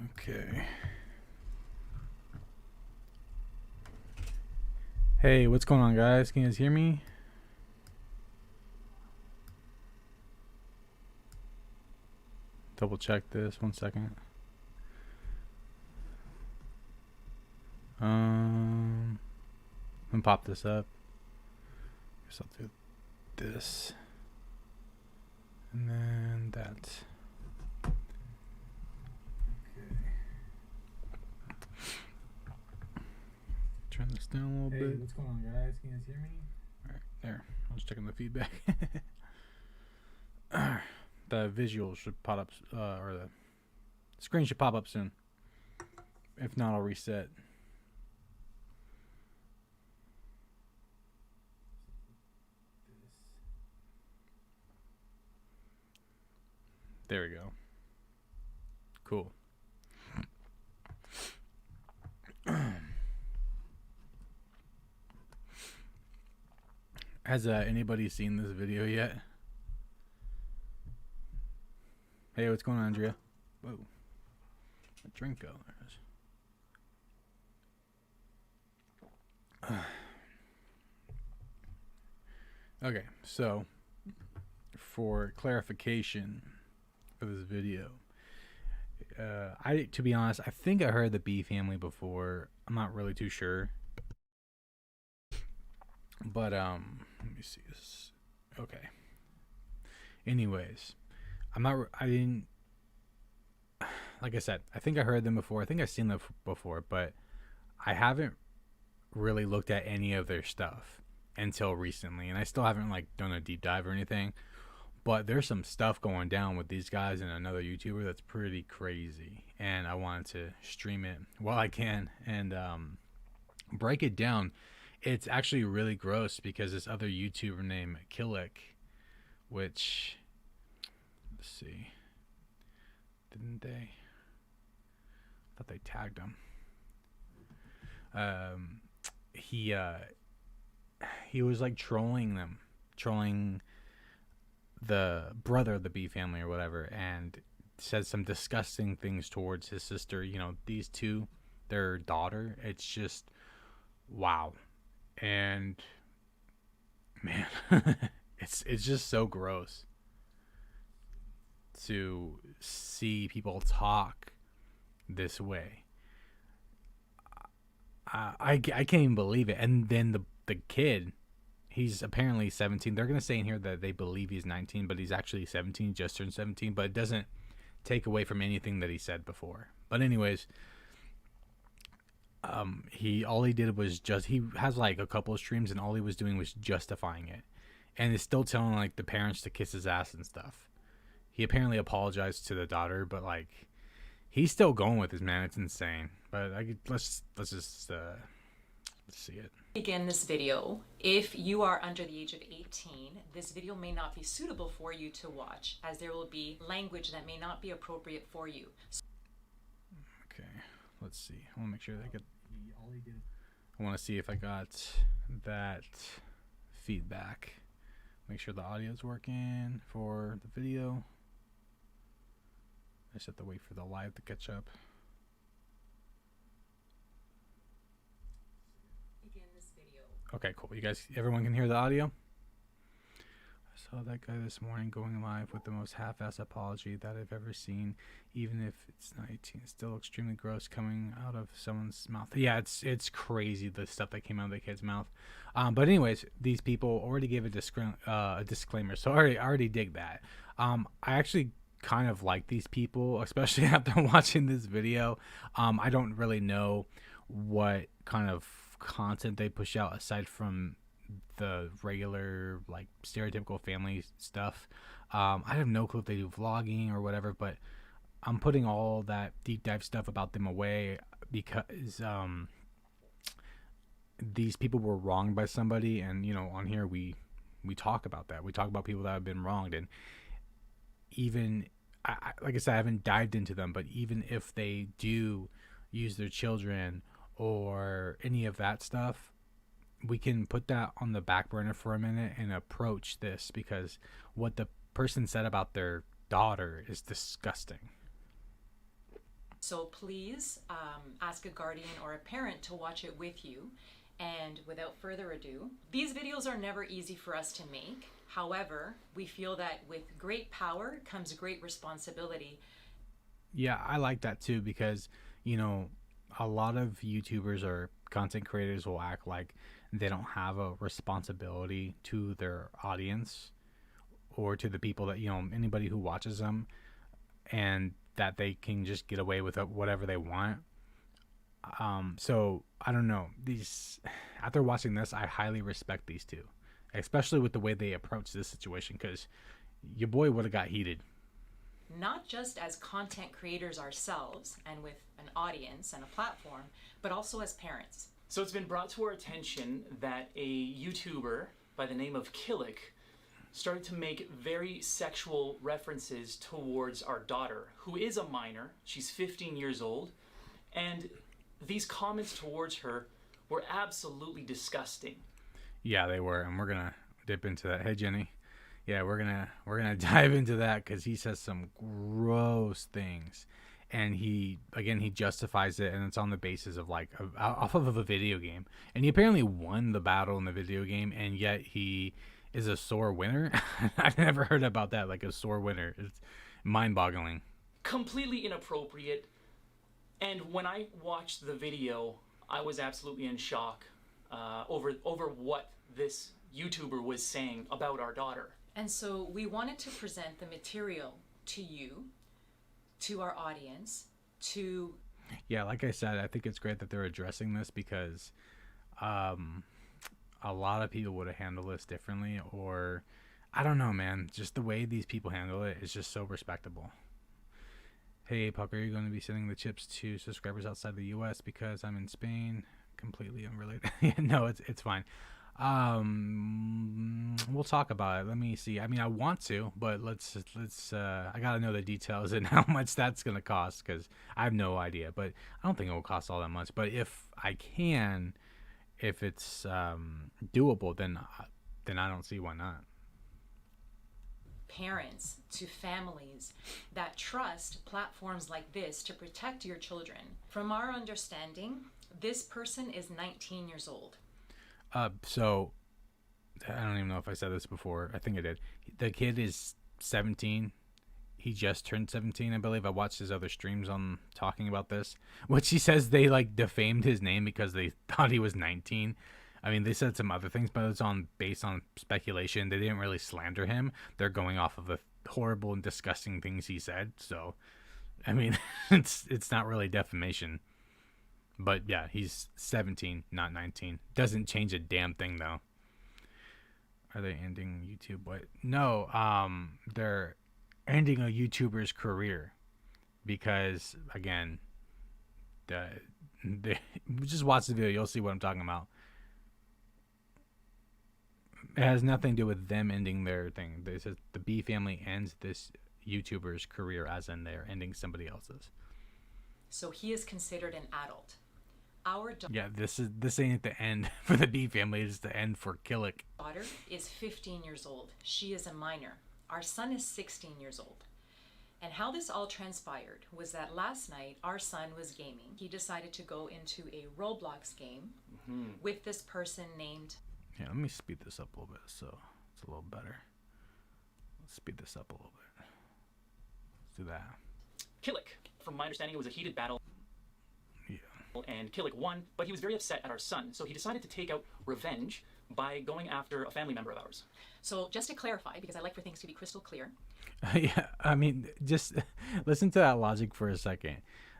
Okay. Hey, what's going on, guys? Can you guys hear me? Double check this. 1 second. Let me pop this up. Guess I'll do this. And then that. Okay. Turn this down a little bit. What's going on, guys? Can you guys hear me? Alright, there. I was checking the feedback. The visual should pop up, or the screen should pop up soon. If not, I'll reset. There we go. Cool. Has anybody seen this video yet? Hey, what's going on, Andrea? Whoa. A drink go. There it is. Okay, so for clarification for this video, to be honest, I think I heard the B family before. I'm not really too sure, but let me see this. Okay. Anyways, I didn't. Like I said, I think I heard them before. I think I've seen them before, but I haven't really looked at any of their stuff until recently, and I still haven't done a deep dive or anything. But there's some stuff going down with these guys and another YouTuber that's pretty crazy, and I wanted to stream it while I can and break it down. It's actually really gross because this other YouTuber named Kilik, which, let's see, didn't they? I thought they tagged him. He was trolling them, trolling the brother of the B family or whatever, and said some disgusting things towards his sister. You know, these two, their daughter. It's just wow. And man, it's just so gross to see people talk this way. I can't even believe it. And then the kid, he's apparently 17. They're going to say in here that they believe he's 19, but he's actually 17, just turned 17. But it doesn't take away from anything that he said before. But anyways, all he did was he has a couple of streams, and all he was doing was justifying it. And is still telling the parents to kiss his ass and stuff. He apparently apologized to the daughter, but he's still going with his man. It's insane. But let's just let's see it. Begin this video. If you are under the age of 18, this video may not be suitable for you to watch, as there will be language that may not be appropriate for you. Okay, let's see. I want to make sure that I want to see if I got that feedback. Make sure the audio is working for the video. I just have to wait for the live to catch up. Begin this video. Okay, cool. Everyone can hear the audio? I saw that guy this morning going live with the most half-assed apology that I've ever seen. Even if it's not 18, it's still extremely gross coming out of someone's mouth. Yeah, it's crazy, the stuff that came out of the kid's mouth. But anyways, these people already gave a disclaimer, so I already dig that. I actually kind of like these people, especially after watching this video. I don't really know what kind of content they push out aside from the regular stereotypical family stuff. I have no clue if they do vlogging or whatever, but I'm putting all that deep dive stuff about them away because these people were wronged by somebody, and on here we talk about that. We talk about people that have been wronged, and even like I said, I haven't dived into them, but even if they do use their children or any of that stuff, we can put that on the back burner for a minute and approach this, because what the person said about their daughter is disgusting. So please ask a guardian or a parent to watch it with you. And without further ado, these videos are never easy for us to make. However, we feel that with great power comes great responsibility. Yeah, I like that too because, you know, a lot of YouTubers or content creators will act like they don't have a responsibility to their audience or to the people that, you know, anybody who watches them, and that they can just get away with whatever they want. So I don't know. These, after watching this, I highly respect these two, especially with the way they approach this situation, because your boy would have got heated. Not just as content creators ourselves and with an audience and a platform, but also as parents. So it's been brought to our attention that a YouTuber by the name of Kilik started to make very sexual references towards our daughter, who is a minor. She's 15 years old, and these comments towards her were absolutely disgusting. Yeah, they were, and we're gonna dip into that. Hey, Jenny. Yeah, we're gonna dive into that because he says some gross things, and he justifies it, and it's on the basis of like off of a video game, and he apparently won the battle in the video game, and yet he is a sore winner. I've never heard about that, like a sore winner. It's mind-boggling. Completely inappropriate. And when I watched the video, I was absolutely in shock over what this YouTuber was saying about our daughter. And so we wanted to present the material to you, to our audience, to... Yeah, like I said, I think it's great that they're addressing this because a lot of people would have handled this differently, or I don't know, man. Just the way these people handle it is just so respectable. Hey, Apoc, are you going to be sending the chips to subscribers outside the U.S. because I'm in Spain? Completely unrelated. No, it's fine. We'll talk about it. Let me see. I mean, I want to, but let's I gotta know the details and how much that's gonna cost, because I have no idea, but I don't think it will cost all that much. But if I can, if it's doable, then I don't see why not. Parents, to families that trust platforms like this to protect your children. From our understanding, this person is 19 years old. So I don't even know if I said this before. I think I did. The kid is 17. He just turned 17, I believe. I watched his other streams on talking about this, which he says they like defamed his name because they thought he was 19. I mean, they said some other things, but it's based on speculation. They didn't really slander him. They're going off of the horrible and disgusting things he said. So, I mean, it's not really defamation. But yeah, he's 17, not 19. Doesn't change a damn thing though. Are they ending YouTube? What? No, they're ending a YouTuber's career because, again, just watch the video. You'll see what I'm talking about. It has nothing to do with them ending their thing. They says the B family ends this YouTuber's career, as in they're ending somebody else's. So he is considered an adult. Yeah, this ain't the end for the B family. It's the end for Kilik. Daughter is 15 years old. She is a minor. Our son is 16 years old. And how this all transpired was that last night our son was gaming. He decided to go into a Roblox game with this person named... Yeah, let me speed this up a little bit so it's a little better. Let's speed this up a little bit. Let's do that. Kilik, from my understanding, it was a heated battle. Yeah. And Kilik won, but he was very upset at our son, so he decided to take out revenge by going after a family member of ours. So just to clarify, because I like for things to be crystal clear. Yeah, I mean, just listen to that logic for a second.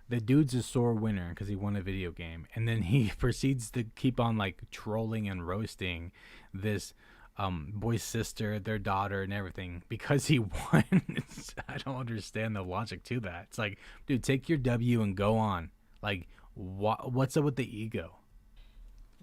The dude's a sore winner because he won a video game, and then he proceeds to keep on like trolling and roasting this boy's sister, their daughter, and everything because he won. I don't understand the logic to that. It's like, dude, take your W and go on. Like, what's up with the ego?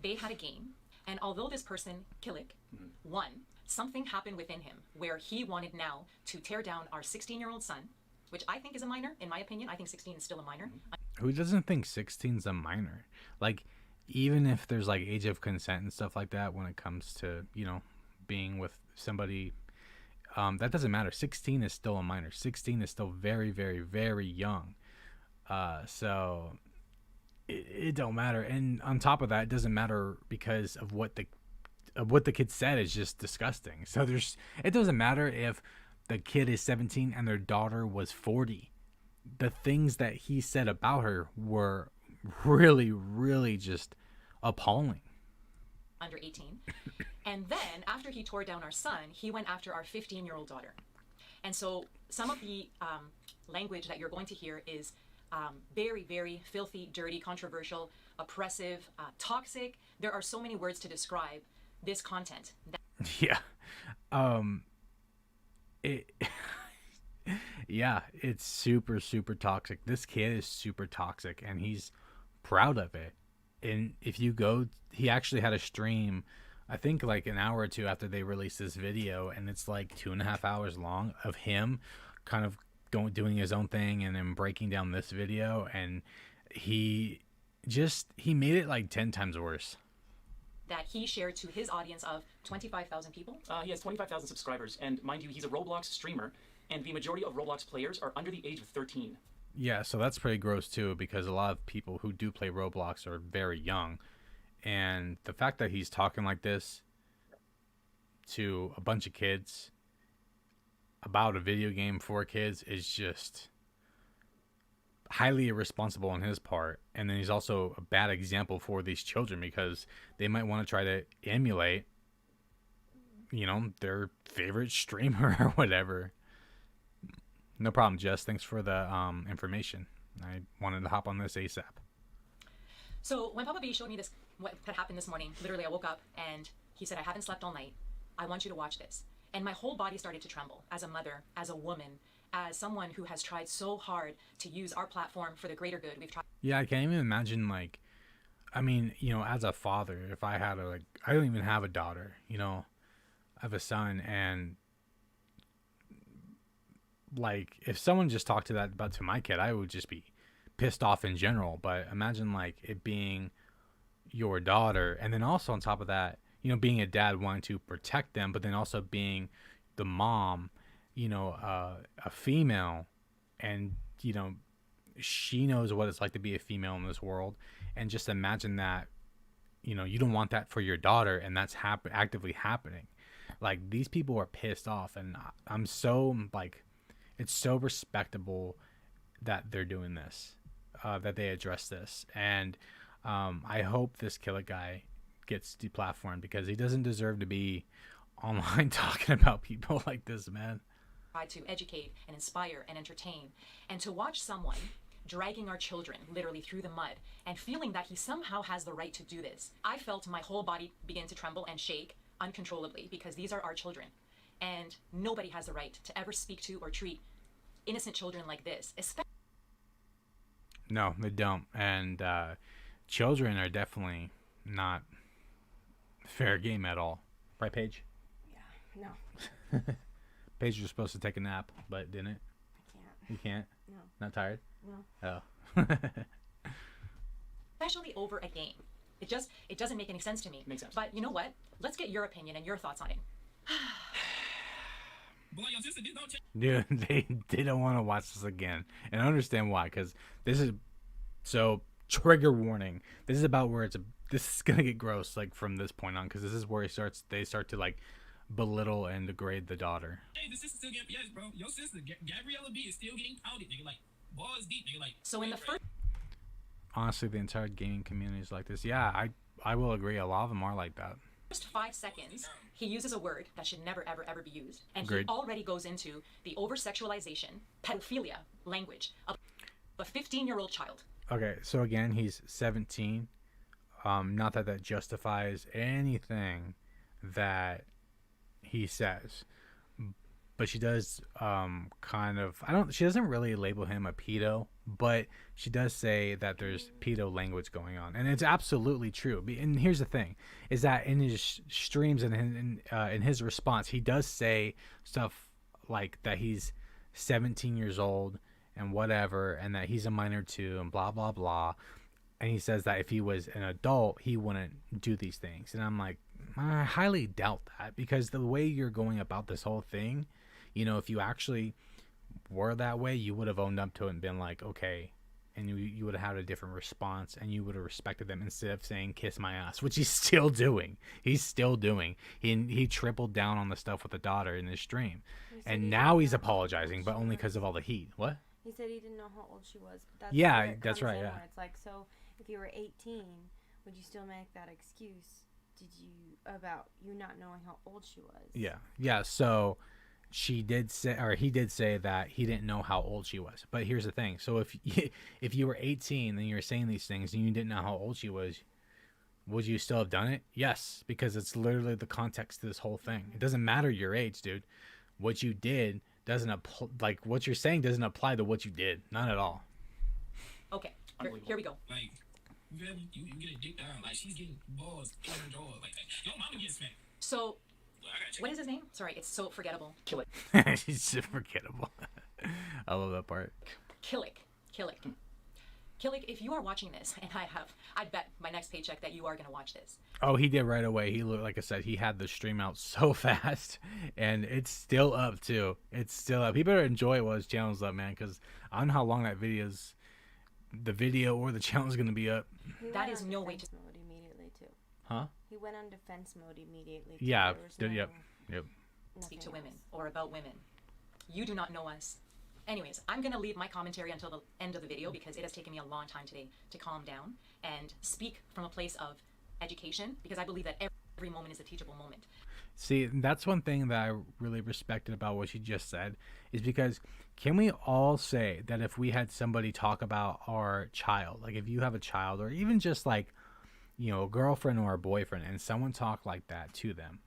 They had a game, and although this person, Kilik, won, something happened within him where he wanted now to tear down our 16-year-old son, which I think is a minor. In my opinion, I think 16 is still a minor. Who doesn't think 16's a minor? Like, even if there's like age of consent and stuff like that when it comes to, you know, being with somebody, that doesn't matter. 16 is still a minor. 16 is still very, very, very young. So it don't matter. And on top of that, it doesn't matter because of what the kid said is just disgusting. So it doesn't matter if the kid is 17 and their daughter was 40. The things that he said about her were really, really just appalling. Under 18. And then after he tore down our son, he went after our 15-year-old daughter. And so some of the language that you're going to hear is very, very filthy, dirty, controversial, oppressive, toxic. There are so many words to describe this content. Yeah. Yeah, it's super, super toxic. This kid is super toxic, and he's proud of it. And if you go, he actually had a stream, I think like an hour or two after they released this video, and it's like 2.5 hours long of him kind of doing his own thing and then breaking down this video, and he made it like 10 times worse. That he shared to his audience of 25,000 people. He has 25,000 subscribers, and mind you, he's a Roblox streamer, and the majority of Roblox players are under the age of 13. Yeah, so that's pretty gross too, because a lot of people who do play Roblox are very young. And the fact that he's talking like this to a bunch of kids about a video game for kids is just highly irresponsible on his part. And then he's also a bad example for these children, because they might want to try to emulate, their favorite streamer or whatever. No problem, Jess. Thanks for the information. I wanted to hop on this ASAP. So when Papa B showed me this, what had happened this morning, literally I woke up and he said, I haven't slept all night. I want you to watch this. And my whole body started to tremble as a mother, as a woman, as someone who has tried so hard to use our platform for the greater good. We've tried. Yeah, I can't even imagine, as a father, if I had I don't even have a daughter, I have a son, and if someone just talked to my kid, I would just be pissed off in general. But imagine it being your daughter, and then also on top of that, being a dad wanting to protect them, but then also being the mom, a female, and she knows what it's like to be a female in this world. And just imagine that, you don't want that for your daughter, and that's actively happening. These people are pissed off, and I'm so it's so respectable that they're doing this, that they address this. And I hope this Kilik guy gets deplatformed, because he doesn't deserve to be online talking about people like this, man. Try to educate and inspire and entertain, and to watch someone dragging our children literally through the mud and feeling that he somehow has the right to do this. I felt my whole body begin to tremble and shake uncontrollably, because these are our children, and nobody has the right to ever speak to or treat innocent children like this. No, they don't. And children are definitely not fair game at all. Right, Paige? Yeah, no. Paige was supposed to take a nap, but didn't. I can't. You can't? No. Not tired? No. Oh. Especially over a game. It doesn't make any sense to me. Makes sense. But you know what? Let's get your opinion and your thoughts on it. Dude, they don't want to watch this again. And I understand why, because this is so trigger warning. This is about where this is gonna get gross from this point on, because this is where they start to belittle and degrade the daughter. Hey, the sister still getting, yes, bro. Your sister, Gabriella B, is still getting outed, nigga. Balls deep, nigga. So in the first Honestly, the entire gaming community is like this. Yeah, I will agree. A lot of them are like that. first 5 seconds, he uses a word that should never, ever, ever be used. And Agreed. He already goes into the over-sexualization, pedophilia language of a 15-year-old child. Okay, so again, he's 17. Not that justifies anything that he says. But she does she doesn't really label him a pedo, but she does say that there's pedo language going on. And it's absolutely true. And here's the thing, is that in his streams and in his response, he does say stuff like that he's 17 years old and whatever, and that he's a minor too, and blah, blah, blah. And he says that if he was an adult, he wouldn't do these things. And I'm like, I highly doubt that, because the way you're going about this whole thing, if you actually were that way, you would have owned up to it and been like, okay, and you would have had a different response, and you would have respected them instead of saying "kiss my ass," which he's still doing. He tripled down on the stuff with the daughter in this stream, and now he's apologizing, but only because of all the heat. What? He said he didn't know how old she was. But that's Yeah, where it that's comes right, in, yeah. where it's like, so if you were 18, would you still make that excuse? Did you about you not knowing how old she was? Yeah. So he did say that he didn't know how old she was. But here's the thing: so if you were 18 and you were saying these things and you didn't know how old she was, would you still have done it? Yes, because it's literally the context to this whole thing. It doesn't matter your age, dude. What you did doesn't like what you're saying doesn't apply to what you did. Not at all. Okay, here we go. Like, you get a dick down. Like, she's getting balls in her jaw like that. Your mama gets smacked. So, Well, I gotta check. what is his name? Sorry, it's so forgettable. Kilik. She's so forgettable. I love that part. Kilik. Kilik, if you are watching this, and I bet my next paycheck that you are going to watch this. Oh, he did right away. He looked, like I said, he had the stream out so fast, and it's still up too. It's still up. He better enjoy it while his channel's up, man, because I don't know how long the video or the channel is gonna be up. He That went is on no way defense mode immediately too. Huh? He went on defense mode immediately. Too. Yeah. There was Yep. nothing Speak to women else. or about women. You do not know us. Anyways, I'm going to leave my commentary until the end of the video because it has taken me a long time today to calm down and speak from a place of education, because I believe that every moment is a teachable moment. See, that's one thing that I really respected about what she just said, is because can we all say that if we had somebody talk about our child, like if you have a child or even just like, a girlfriend or a boyfriend, and someone talk like that to them,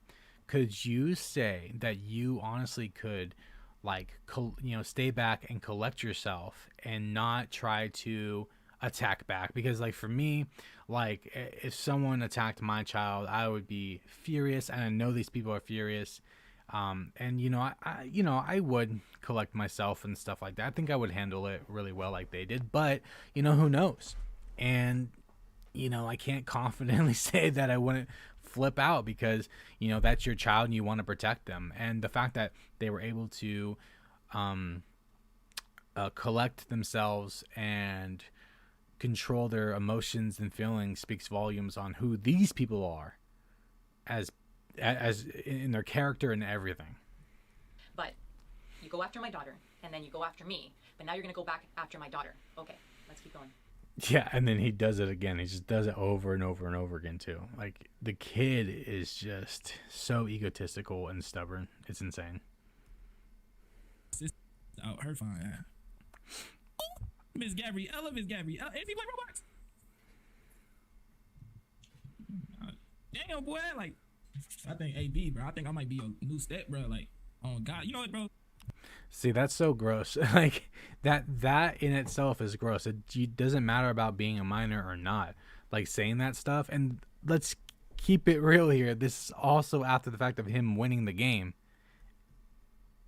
could you say that you honestly could stay back and collect yourself and not try to attack back? Because like for me, like if someone attacked my child, I would be furious, and I know these people are furious. And I would collect myself and stuff like that. I think I would handle it really well like they did, but who knows? And I can't confidently say that I wouldn't flip out, because that's your child and you want to protect them. And the fact that they were able to collect themselves and control their emotions and feelings speaks volumes on who these people are as in their character and everything. But you go after my daughter, and then you go after me, but now you're going to go back after my daughter. Okay, let's keep going. Yeah, and then he does it again. He just does it over and over and over again too. Like, the kid is just so egotistical and stubborn. It's insane. Oh, her fine. Miss Gabriella. If you play Roblox. Damn, boy. Like, I think AB, bro. I think I might be a new step, bro. Like, oh, God. You know what, bro? See, that's so gross. Like, that in itself is gross. It doesn't matter about being a minor or not. Like, saying that stuff. And let's keep it real here. This is also after the fact of him winning the game.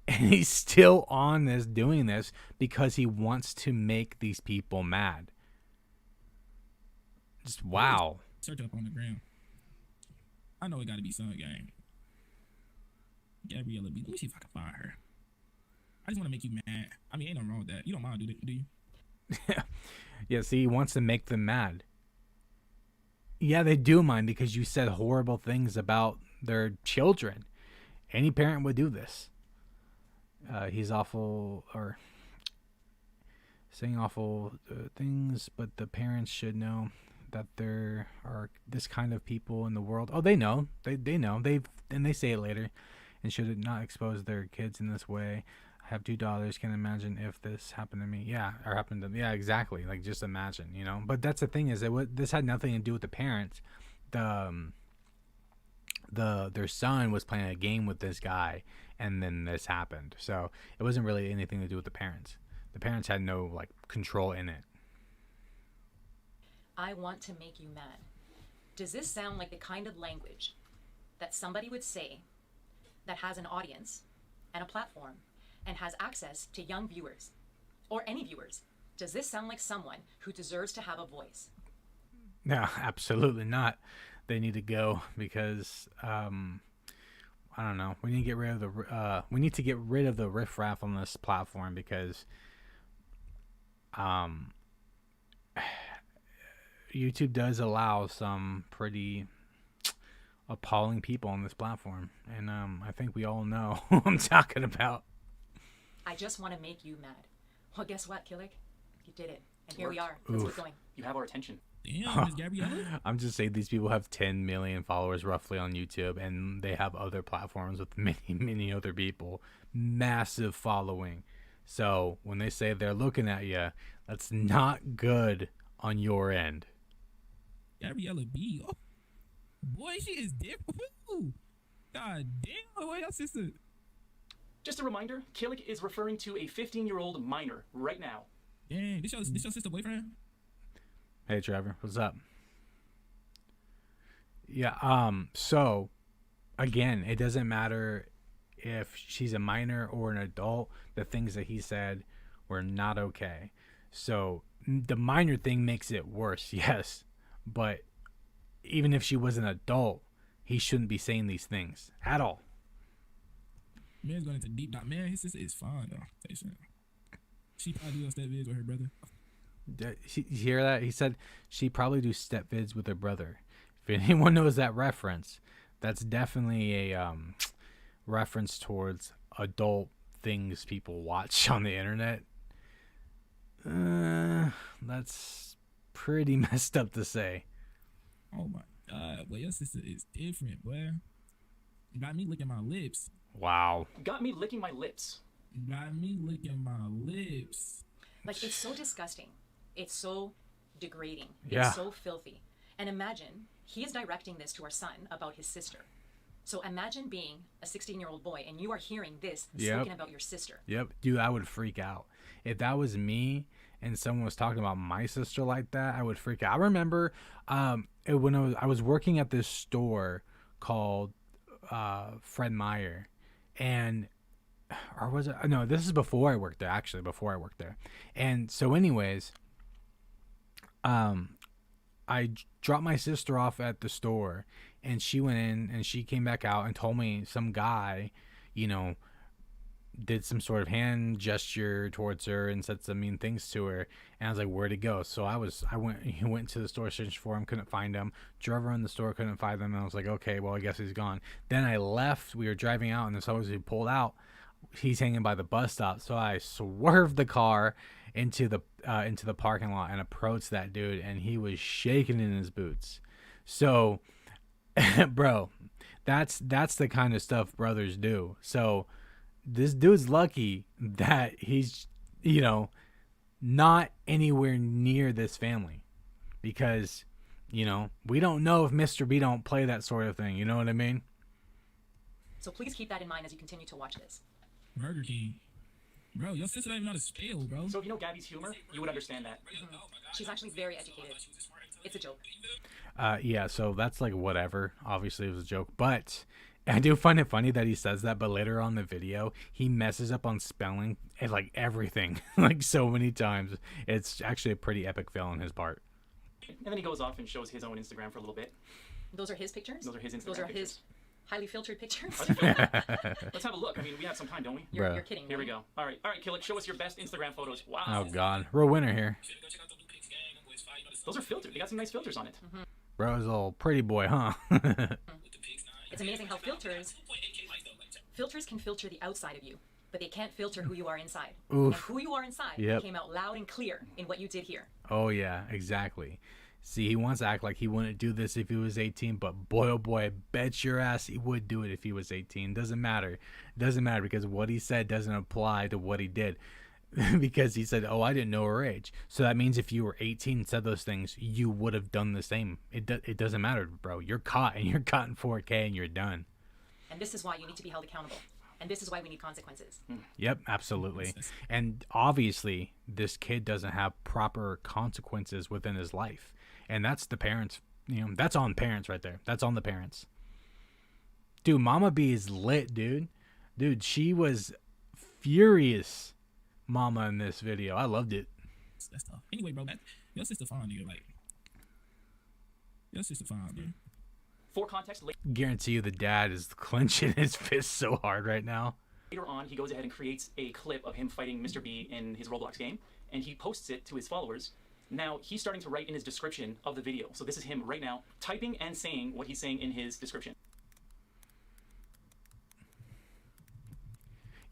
And he's still on this, doing this, because he wants to make these people mad. Just wow. Search up on the gram. I know it got to be some gang. Gabriella B. Let me see if I can find her. I just want to make you mad. I mean, ain't nothing wrong with that. You don't mind, do you? Yeah, see, he wants to make them mad. Yeah, they do mind, because you said horrible things about their children. Any parent would do this. He's awful, or saying awful things, but the parents should know that there are this kind of people in the world. Oh, they know. They know. They say it later, and should not expose their kids in this way. I have 2 daughters. Can't imagine if this happened to me. Yeah, or happened to. Yeah, exactly. Like, just imagine, But that's the thing, is that this had nothing to do with the parents. Their son was playing a game with this guy, and then this happened. So it wasn't really anything to do with the parents. The parents had no control in it. I want to make you mad. Does this sound like the kind of language that somebody would say that has an audience and a platform and has access to young viewers or any viewers? Does this sound like someone who deserves to have a voice? No, absolutely not. They need to go, because I don't know. We need to get rid of the riffraff on this platform, because YouTube does allow some pretty appalling people on this platform, and I think we all know who I'm talking about. I just want to make you mad. Well, guess what, Kilik? You did it. And here we are. Let's Oof. keep going. You have our attention. Damn, Miss Gabriella. I'm just saying these people have 10 million followers roughly on YouTube, and they have other platforms with many other people. Massive following. So when they say they're looking at you, that's not good on your end. Gabriella B. Oh, boy, she is different. Ooh. God damn, boy, your sister. Just a reminder, Kilik is referring to a 15-year-old minor right now. Dang, this your sister boyfriend? Hey Trevor, what's up? Yeah, so again, it doesn't matter if she's a minor or an adult. The things that he said were not okay. So the minor thing makes it worse, yes. But even if she was an adult, he shouldn't be saying these things at all. Man's going into deep dive. Man, his sister is fine though. Tell you something. She probably does step vids with her brother. You hear that? He said she probably do step vids with her brother. If anyone knows that reference, that's definitely a reference towards adult things people watch on the internet. That's pretty messed up to say. Oh my god, boy, your sister is different, boy. Got me licking my lips. Wow. Got me licking my lips. Got me licking my lips. Like, it's so disgusting. It's so degrading. Yeah. It's so filthy. And imagine, he is directing this to our son about his sister. So imagine being a 16-year-old boy and you are hearing this spoken about your sister. Yep. Dude, I would freak out. If that was me and someone was talking about my sister like that, I would freak out. I remember when I was working at this store called Fred Meyer, and or was it? No, this is before I worked there. Actually, before I worked there. And so, anyways, I dropped my sister off at the store, and she went in and she came back out and told me some guy, did some sort of hand gesture towards her and said some mean things to her. And I was like, where'd he go? So he went to the store, searched for him, couldn't find him. Drove around the store, couldn't find him. And I was like, okay, well, I guess he's gone. Then I left. We were driving out, and as soon as we pulled out, he's hanging by the bus stop. So I swerved the car into the parking lot and approached that dude, and he was shaking in his boots. So, bro, that's the kind of stuff brothers do. So this dude's lucky that he's, not anywhere near this family, because, we don't know if Mr. B don't play that sort of thing. You know what I mean? So please keep that in mind as you continue to watch this. Burger King. Bro, your sister don't even know how to spell, bro. So if you know Gabby's humor, you would understand that. She's actually very educated. It's a joke. Yeah, so that's like whatever. Obviously, it was a joke. But I do find it funny that he says that, but later on in the video, he messes up on spelling and like everything, like so many times. It's actually a pretty epic fail on his part. And then he goes off and shows his own Instagram for a little bit. Those are his pictures? Those are his Instagram Those are pictures. his highly filtered pictures? Let's have a look. I mean, we have some time, don't we? You're kidding me. Here we go. All right, Kilik, show us your best Instagram photos. Wow. Oh, God. We're a winner here. Those are filtered. They got some nice filters on it. Bro's a little pretty boy, huh? It's amazing how filters can filter the outside of you, but they can't filter who you are inside. Oof. And who you are inside Yep. came out loud and clear in what you did here. Oh, yeah, exactly. See, he wants to act like he wouldn't do this if he was 18, but boy, oh boy, I bet your ass he would do it if he was 18. Doesn't matter. Doesn't matter, because what he said doesn't apply to what he did. Because he said, oh, I didn't know her age. So that means if you were 18 and said those things, you would have done the same. It doesn't matter, bro. You're caught, and you're caught in 4K, and you're done. And this is why you need to be held accountable. And this is why we need consequences. Yep, absolutely. And obviously, this kid doesn't have proper consequences within his life. And that's the parents, that's on parents right there. That's on the parents. Dude, Mama B is lit, dude. Dude, she was furious, Mama, in this video. I loved it. That's tough. Anyway, bro, your sister fine, nigga. Like, your sister fine, dude. For context, Guarantee you the dad is clenching his fist so hard right now. later on, he goes ahead and creates a clip of him fighting Mr. B in his Roblox game, and he posts it to his followers. Now he's starting to write in his description of the video. So this is him right now typing and saying what he's saying in his description.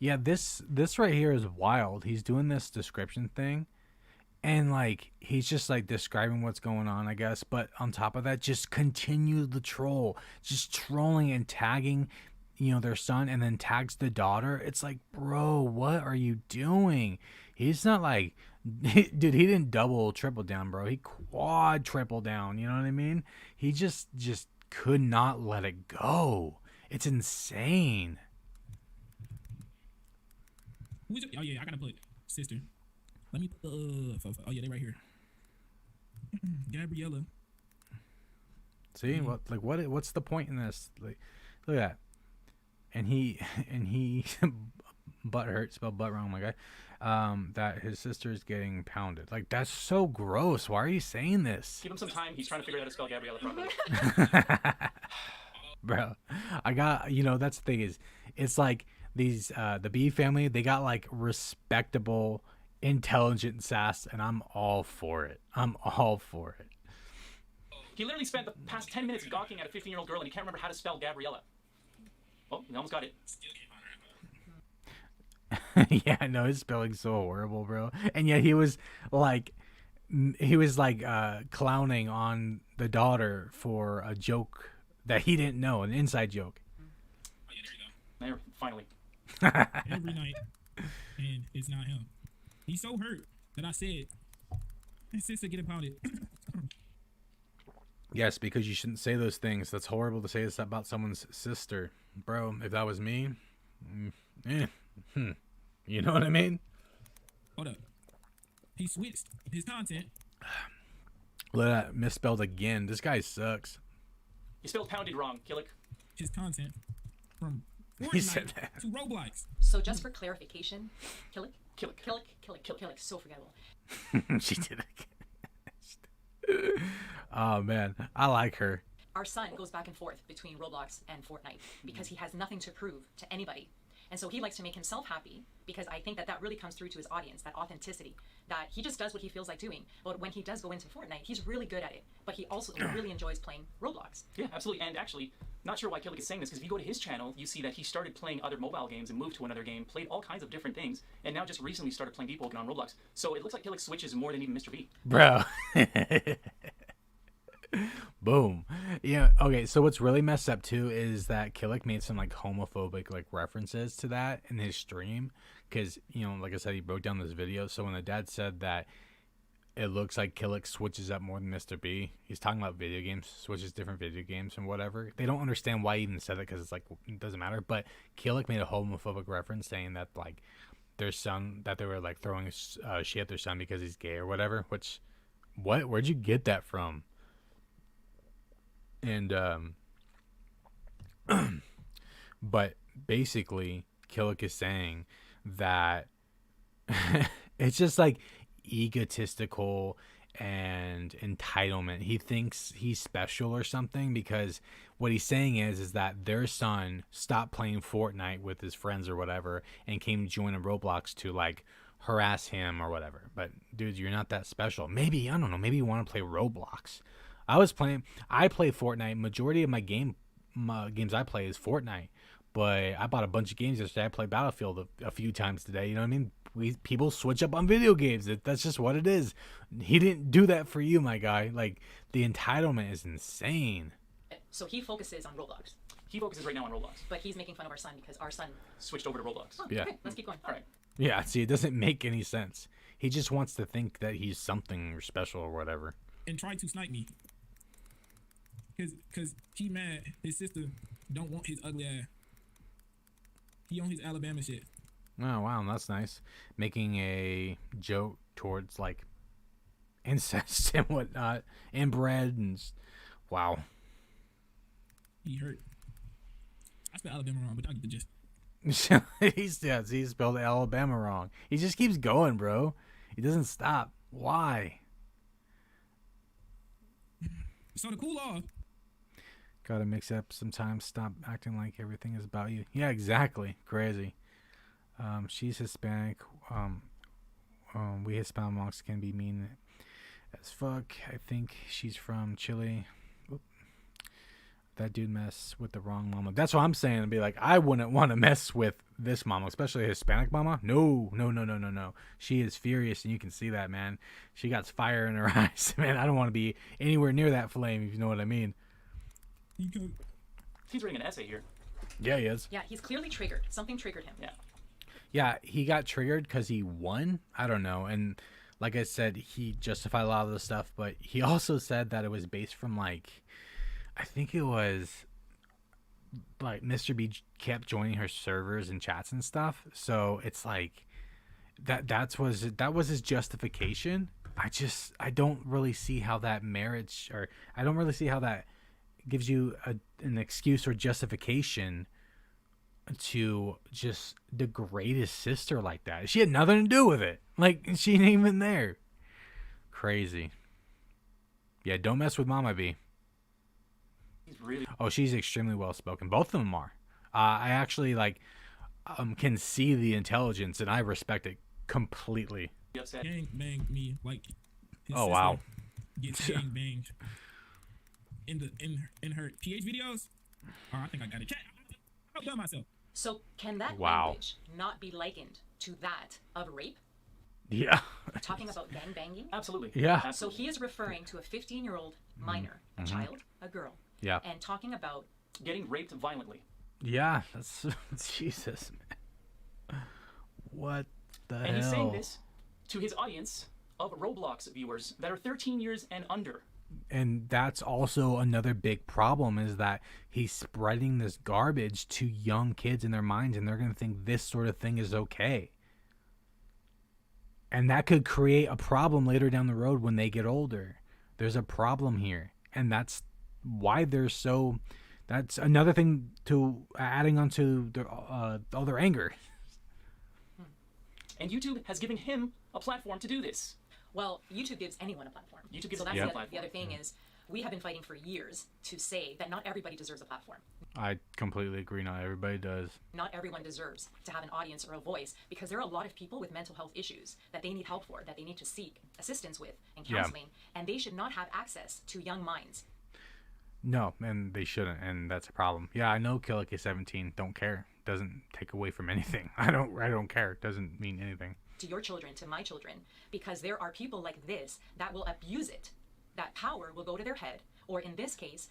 Yeah, this right here is wild. He's doing this description thing, and like he's just like describing what's going on, I guess. But on top of that, just continue the troll, just trolling and tagging, their son, and then tags the daughter. It's like, bro, what are you doing? He's not like, dude, he didn't double, triple down, bro. He quad triple down. You know what I mean? He just could not let it go. It's insane. Who's it? Oh yeah, I gotta put sister. Let me put oh yeah, they right here. Gabriella. See what's the point in this? Like, look at that. And he butt hurt, spelled butt wrong, my guy. That his sister is getting pounded. Like, that's so gross. Why are you saying this? Give him some time. He's trying to figure out how to spell Gabriella properly. Bro, I got, that's the thing is, it's like these, the B family, they got like respectable, intelligent sass, and I'm all for it. He literally spent the past 10 minutes gawking at a 15-year-old girl and he can't remember how to spell Gabriella. Oh, he almost got it. Yeah, no, his spelling's so horrible, bro. And yet he was like clowning on the daughter for a joke that he didn't know, an inside joke. Oh yeah, there you go. There, finally. Every night, and it's not him. He's so hurt that I said, his sister getting pounded. Yes, because you shouldn't say those things. That's horrible to say this about someone's sister. Bro, if that was me, you know what I mean? Hold up. He switched his content. Look at that, misspelled again. This guy sucks. You spelled pounded wrong, Kilik. His content from He said Fortnite that. to Roblox. So just for clarification, Kilik, Kilik. so forgettable. She did it again. Oh, man. I like her. Our son goes back and forth between Roblox and Fortnite because he has nothing to prove to anybody. And so he likes to make himself happy because I think that really comes through to his audience, that authenticity, that he just does what he feels like doing. But when he does go into Fortnite, he's really good at it. But he also really enjoys playing Roblox. Yeah, absolutely. And actually, not sure why Kilik is saying this, because if you go to his channel, you see that he started playing other mobile games and moved to another game, played all kinds of different things, and now just recently started playing Deconstructing on Roblox. So it looks like Kilik switches more than even Mr. B. Bro. Boom. Yeah. Okay. So what's really messed up too is that Kilik made some like homophobic like references to that in his stream, because like I said, he broke down this video. So when the dad said that it looks like Kilik switches up more than Mr. B, he's talking about video games, switches different video games and whatever. They don't understand why he even said it because it's like it doesn't matter. But Kilik made a homophobic reference saying that like their son, that they were like throwing shit at their son because he's gay or whatever. Which, where'd you get that from? And but basically Kilik is saying that it's just like egotistical and entitlement. He thinks he's special or something, because what he's saying is that their son stopped playing Fortnite with his friends or whatever and came join a Roblox to like harass him or whatever. But dude, you're not that special. Maybe, I don't know, maybe you want to play Roblox. I play Fortnite. Majority of my games I play is Fortnite. But I bought a bunch of games yesterday. I played Battlefield a few times today. You know what I mean? People switch up on video games. That's just what it is. He didn't do that for you, my guy. Like, the entitlement is insane. So he focuses on Roblox. He focuses right now on Roblox. But he's making fun of our son because our son... Switched over to Roblox. Oh, Yeah. Okay, let's keep going. All right. Yeah, see, it doesn't make any sense. He just wants to think that he's something special or whatever. And try to snipe me. Cause he mad his sister don't want his ugly ass. He on his Alabama shit. Oh, wow, that's nice. Making a joke towards, like, incest and whatnot, and bread, and wow. He hurt. I spelled Alabama wrong, but I get the gist. He spelled Alabama wrong. He just keeps going, bro. He doesn't stop. Why? So to cool off, Gotta mix up sometimes. Stop acting like everything is about you. Yeah, exactly. Crazy. She's Hispanic. We Hispanic monks can be mean as fuck. I think she's from Chile. Oop. That dude mess with the wrong mama. That's what I'm saying. To be like, I wouldn't want to mess with this mama, especially a Hispanic mama. No. She is furious, and you can see that, man. She got fire in her eyes, man. I don't want to be anywhere near that flame, if you know what I mean. He's reading an essay here. Yeah, he is. Yeah, he's clearly triggered. Something triggered him. Yeah. Yeah, he got triggered because he won. I don't know. And like I said, he justified a lot of the stuff, but he also said that it was based from like, I think it was like Mr. B kept joining her servers and chats and stuff. So it's like that was his justification. I don't really see how that marriage, or I don't really see how that gives you an excuse or justification to just degrade his sister like that. She had nothing to do with it. Like, she ain't even there. Crazy. Yeah, don't mess with Mama B. He's really Oh, she's extremely well spoken. Both of them are. I actually can see the intelligence, and I respect it completely. upset. Gang banged me like. His Oh wow. Gets gang banged in her PH videos. Oh, I think I got it. I've done myself. So can that Wow. language not be likened to that of rape? Yeah. Talking about gang banging? Absolutely. Yeah. So Absolutely. he is referring to a 15-year-old minor, a child, a girl, Yeah. and talking about Getting raped violently. Yeah. That's Jesus, man. What the hell? And he's saying this to his audience of Roblox viewers that are 13 years and under. And that's also another big problem, is that he's spreading this garbage to young kids in their minds, and they're going to think this sort of thing is okay. And that could create a problem later down the road when they get older. There's a problem here. And that's why they're so... That's another thing to adding on to their, all their anger. And YouTube has given him a platform to do this. well, YouTube gives anyone a platform. YouTube gives so that's anyone a the platform. other thing is we have been fighting for years to say that not everybody deserves a platform. I completely agree. Not everybody does. Not everyone deserves to have an audience or a voice, because there are a lot of people with mental health issues that they need help for, that they need to seek assistance with and Yeah. counseling, and they should not have access to young minds. No, and they shouldn't, and that's a problem. Yeah, I know Kilik is 17. Don't care. Doesn't take away from anything. I don't care. Doesn't mean anything. To your children, to my children, because there are people like this that will abuse it. That power will go to their head, or in this case,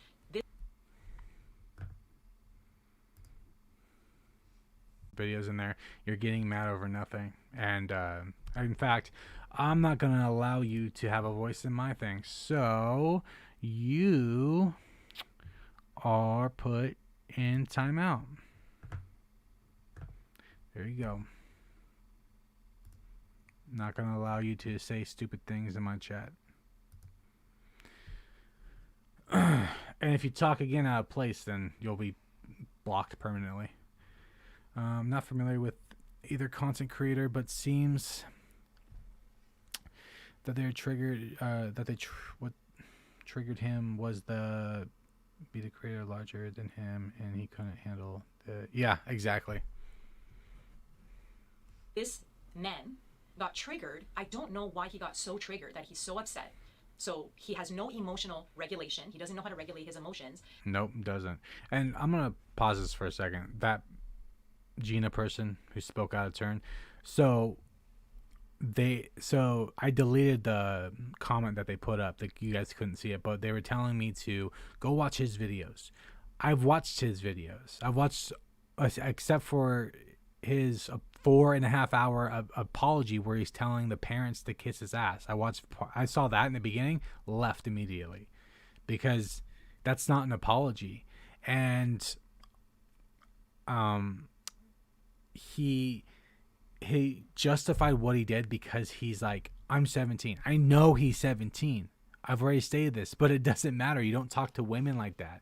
Videos in there, you're getting mad over nothing. And in fact, I'm not going to allow you to have a voice in my thing. So you are put in timeout. There you go. Not going to allow you to say stupid things in my chat. And if you talk again out of place, then you'll be blocked permanently. I'm not familiar with either content creator, but seems that they're triggered. What triggered him was the be the creator larger than him, and he couldn't handle the. Yeah, exactly. this man got triggered. I don't know why he got so triggered that he's so upset. So he has no emotional regulation. He doesn't know how to regulate his emotions. Nope, doesn't. And I'm gonna pause this for a second. That Gina person who spoke out of turn. So I deleted the comment that they put up. That you guys couldn't see it, but they were telling me to go watch his videos. I've watched his videos. I've watched, except for his 4.5 hour apology where he's telling the parents to kiss his ass. I saw that in the beginning, left immediately, because that's not an apology. And he justified what he did because he's like, I'm 17. I know he's 17. I've already stated this, but it doesn't matter. You don't talk to women like that.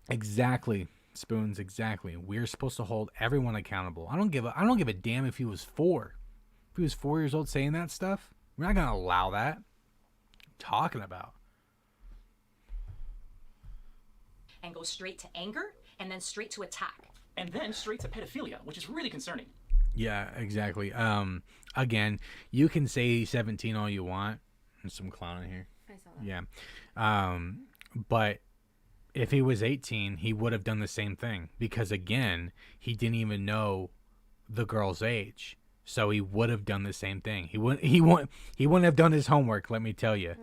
Exactly, Spoons, exactly. We're supposed to hold everyone accountable. I don't give a damn if he was 4. If he was 4 years old saying that stuff, we're not gonna allow that. What are you talking about? And go straight to anger and then straight to attack. And then straight to pedophilia, which is really concerning. Yeah, exactly. Again, you can say he's 17 all you want. There's some clown in here. I saw that. Yeah. But if he was 18, he would have done the same thing because again, he didn't even know the girl's age. So he would have done the same thing. He wouldn't have done his homework, let me tell you.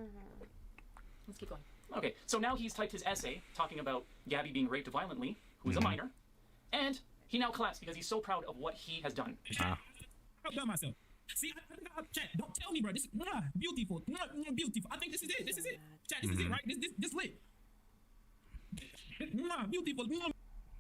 Let's keep going. Okay, so now he's typed his essay talking about Gabby being raped violently, who is a minor, and he now collapsed because he's so proud of what he has done. I've done myself. See, chat, don't tell me, bro. This is beautiful. Beautiful. I think this is it. This is it. Chat, this is it, right? This lit. Beautiful.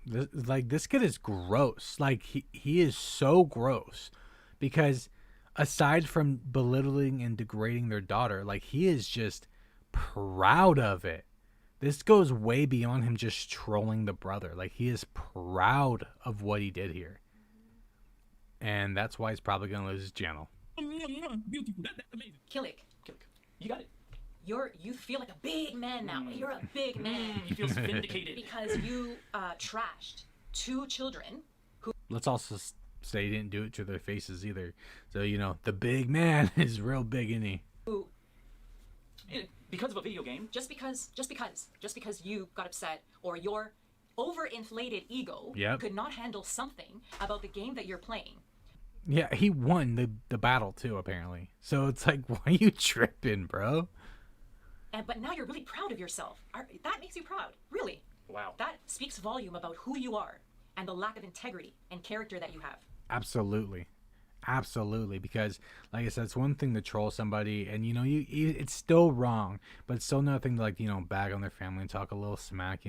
This kid is gross. Like he is so gross because aside from belittling and degrading their daughter, like he is just proud of it. This goes way beyond him just trolling the brother. Like he is proud of what he did here. And that's why he's probably going to lose his channel. Beautiful. That's amazing. Kilik, You got it. you feel like a big man now. You're a big man He feels vindicated. because you trashed 2 children. Let's also say he didn't do it to their faces either. So, the big man is real big, isn't he? Because of a video game. Just because you got upset or your overinflated ego Yep. could not handle something about the game that you're playing. Yeah, he won the battle too, apparently. So it's like, why are you tripping, bro? But now you're really proud of yourself. That makes you proud, really. Wow. That speaks volume about who you are and the lack of integrity and character that you have. Absolutely. Because like I said, it's one thing to troll somebody and it's still wrong, but it's still another thing to bag on their family and talk a little smack,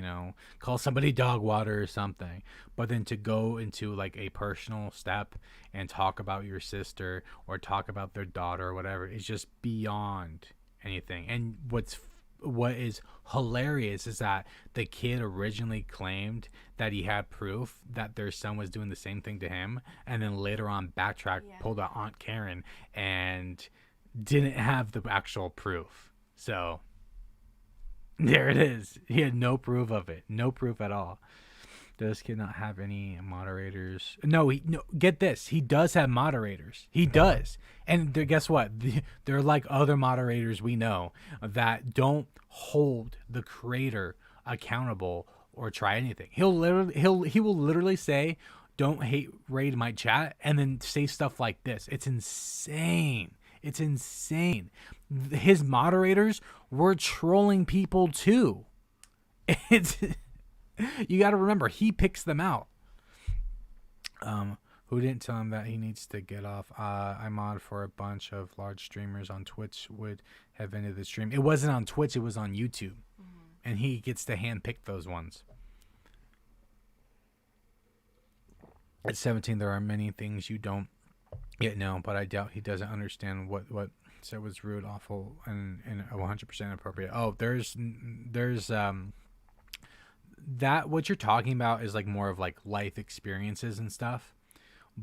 call somebody dog water or something. But then to go into like a personal step and talk about your sister or talk about their daughter or whatever is just beyond anything. And what is hilarious is that the kid originally claimed that he had proof that their son was doing the same thing to him, and then later on pulled out Aunt Karen and didn't have the actual proof. So there it is. He had no proof of it. No proof at all. Does kid not have any moderators? No, get this. He does have moderators. He does. And guess what? They're like other moderators we know that don't hold the creator accountable or try anything. He will literally say, "Don't hate raid my chat," and then say stuff like this. It's insane. It's insane. His moderators were trolling people too. You got to remember, he picks them out. Who didn't tell him that he needs to get off? I mod for a bunch of large streamers on Twitch would have ended the stream. It wasn't on Twitch, it was on YouTube. And he gets to handpick those ones. At 17, there are many things you don't yet know, but I doubt he doesn't understand what said was rude, awful, and 100% appropriate. Oh, there's that what you're talking about is like more of like life experiences and stuff,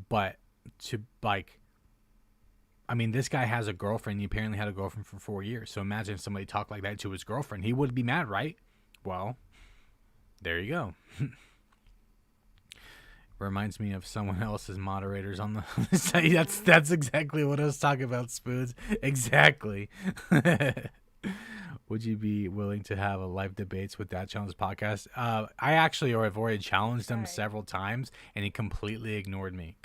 but this guy has a girlfriend. He apparently had a girlfriend for 4 years. So imagine if somebody talked like that to his girlfriend, he would be mad, right? Well, there you go. Reminds me of someone else's moderators on the site. That's exactly what I was talking about, Spoons. Exactly. Would you be willing to have a live debates with that challenge podcast? I actually have already challenged him several times, and he completely ignored me.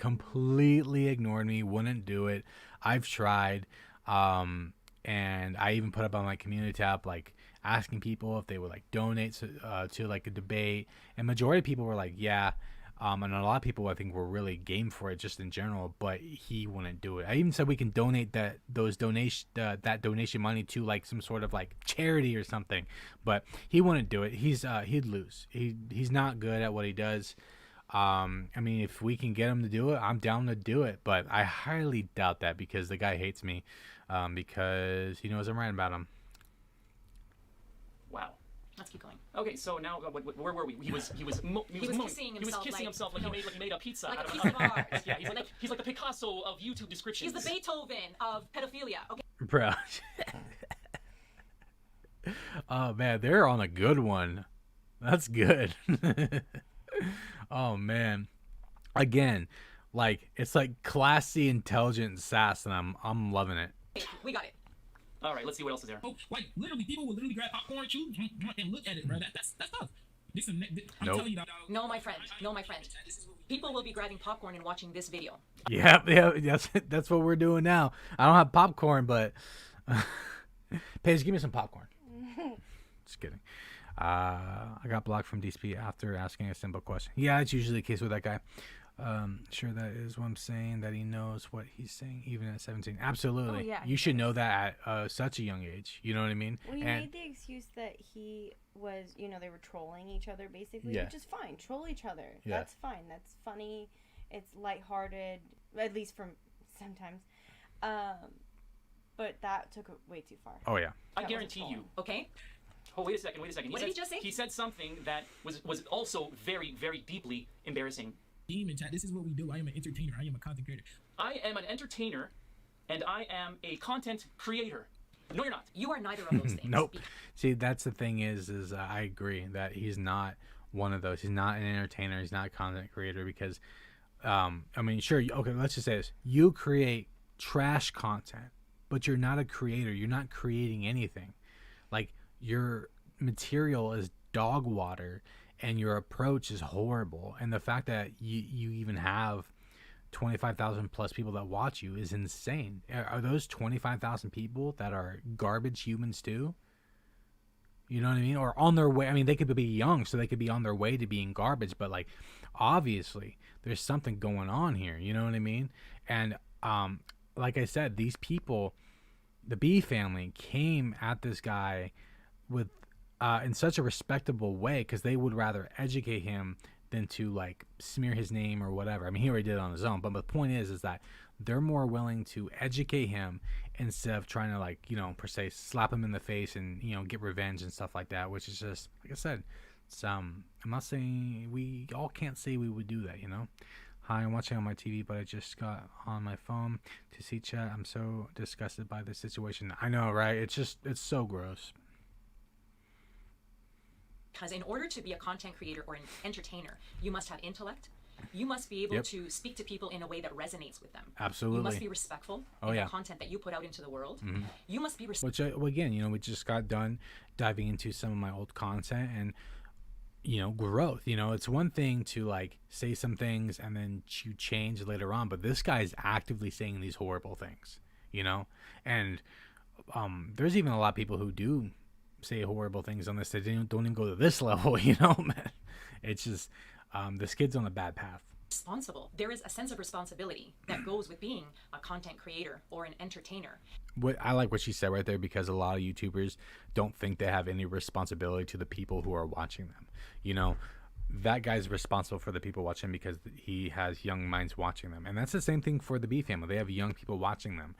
Wouldn't do it. I've tried, and I even put up on my community tab, like asking people if they would like donate to like a debate, and majority of people were like, yeah. And a lot of people I think were really game for it just in general, but he wouldn't do it. I even said we can donate that donation money to like some sort of like charity or something, but he wouldn't do it. He'd lose. He's not good at what he does. If we can get him to do it, I'm down to do it, but I highly doubt that because the guy hates me because he knows I'm right about him. Wow. Let's keep going. Okay, so now where were we? He was kissing himself like he made a pizza like out a of piece of art. Yeah, he's like the Picasso of YouTube descriptions. He's the Beethoven of pedophilia. Okay. Bro. Oh man, they're on a good one. That's good. Oh man. Again, Like it's like classy, intelligent sass, and I'm loving it. We got it. All right, let's see what else is there. Oh, like literally, people will literally grab popcorn, chew, and look at it, bro. That's tough. I'm Nope. telling you, dog. No, my friend. No, my friend. People will be grabbing popcorn and watching this video. Yeah, that's what we're doing now. I don't have popcorn, but Paige, give me some popcorn. Just kidding. I got blocked from DSP after asking a simple question. Yeah, it's usually the case with that guy. Sure, that is what I'm saying, that he knows what he's saying even at 17. Absolutely. Oh, yeah, you should know that at such a young age. You know what I mean? Well, he And made the excuse that he was, they were trolling each other basically, Yeah. which is fine. Troll each other. Yeah. That's fine. That's funny. It's lighthearted, at least from sometimes. But that took it way too far. oh yeah. I That guarantee wasn't you. Okay? Oh, wait a second. What did he just say? He said something that was also very, very deeply embarrassing. Demon chat. This is what we do. I am an entertainer. I am a content creator. I am an entertainer, and I am a content creator. No, you're not. You are neither of those things. Nope. See, that's the thing is I agree that he's not one of those. He's not an entertainer. He's not a content creator because, I mean, sure. Okay, let's just say this. You create trash content, but you're not a creator. You're not creating anything. Like, your material is dog water and your approach is horrible. And the fact that you even have 25,000 plus people that watch you is insane. Are those 25,000 people that are garbage humans too? You know what I mean? Or on their way. I mean, they could be young, so they could be on their way to being garbage. But like, obviously, there's something going on here. You know what I mean? And like I said, these people, the B family, came at this guy with in such a respectable way because they would rather educate him than to like smear his name or whatever. I mean, he already did it on his own, but the point is that they're more willing to educate him instead of trying to like, per se slap him in the face and, get revenge and stuff like that, which is just, like I said, it's, I'm not saying we all can't say we would do that, Hi, I'm watching on my TV, but I just got on my phone to see chat. I'm so disgusted by this situation. I know, right? It's so gross. Because in order to be a content creator or an entertainer, you must have intellect. You must be able to speak to people in a way that resonates with them. Absolutely. You must be respectful in the content that you put out into the world. Mm-hmm. You must be respectful. Which, again, we just got done diving into some of my old content and, growth. It's one thing to, like, say some things and then you change later on, but this guy's actively saying these horrible things, And there's even a lot of people who do say horrible things on this that don't even go to this level, man. It's just this kid's on a bad path. Responsible. There is a sense of responsibility that goes with being a content creator or an entertainer. I like what she said right there, because a lot of YouTubers don't think they have any responsibility to the people who are watching them. That guy's responsible for the people watching because he has young minds watching them, and that's the same thing for the B family. They have young people watching them,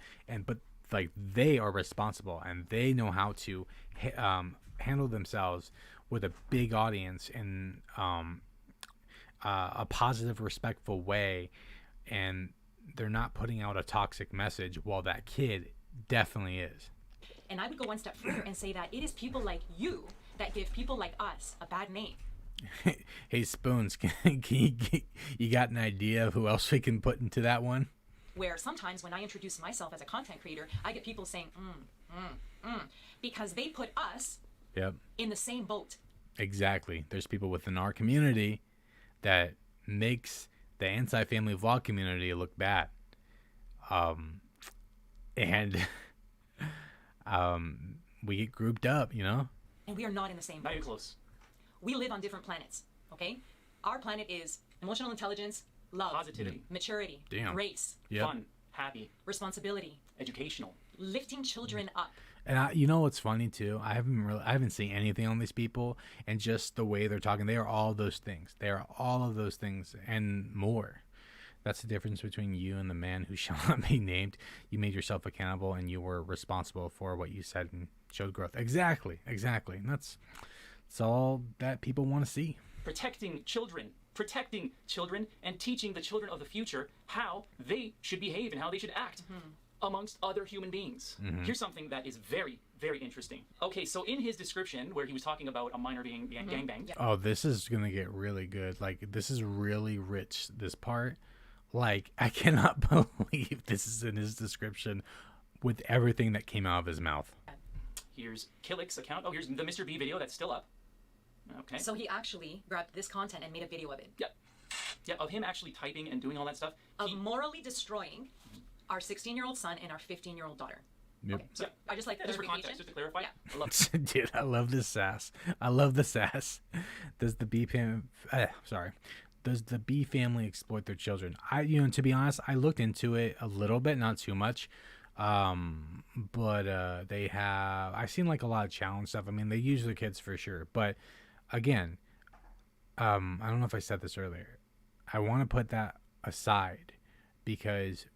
but like, they are responsible and they know how to handle themselves with a big audience in a positive, respectful way, and they're not putting out a toxic message, while that kid definitely is. And I would go one step further and say that it is people like you that give people like us a bad name. Hey, Spoons, you got an idea of who else we can put into that one? Where sometimes when I introduce myself as a content creator, I get people saying, because they put us in the same boat. Exactly. There's people within our community that makes the anti-family vlog community look bad. And we get grouped up, And we are not in the same boat. Not even close. We live on different planets, okay? Our planet is emotional intelligence, love, positivity, maturity, grace, fun, happy, responsibility, educational, lifting children up. And you know what's funny too? I haven't seen anything on these people, and just the way they're talking, they are all those things. They are all of those things and more. That's the difference between you and the man who shall not be named. You made yourself accountable, and you were responsible for what you said and showed growth. Exactly. And that's all that people want to see. Protecting children, and teaching the children of the future how they should behave and how they should act amongst other human beings. Here's something that is very, very interesting. Okay, so in his description, where he was talking about a minor being gangbanged. Oh, this is going to get really good. Like, this is really rich, this part. Like, I cannot believe this is in his description with everything that came out of his mouth. Here's Kilik's account. Oh, here's the Mr. B video that's still up. Okay. So he actually grabbed this content and made a video of it. Yeah, of him actually typing and doing all that stuff. Of morally destroying our 16-year-old son and our 15-year-old daughter. Yep. Okay, so I just like Just for clarification. context, just to clarify. Yeah. I love Dude, I love this sass. I love the sass. Does the Does the B family exploit their children? To be honest, I looked into it a little bit, not too much. But they have, I've seen like a lot of challenge stuff. I mean, they use their kids for sure. But again, I don't know if I said this earlier. I want to put that aside because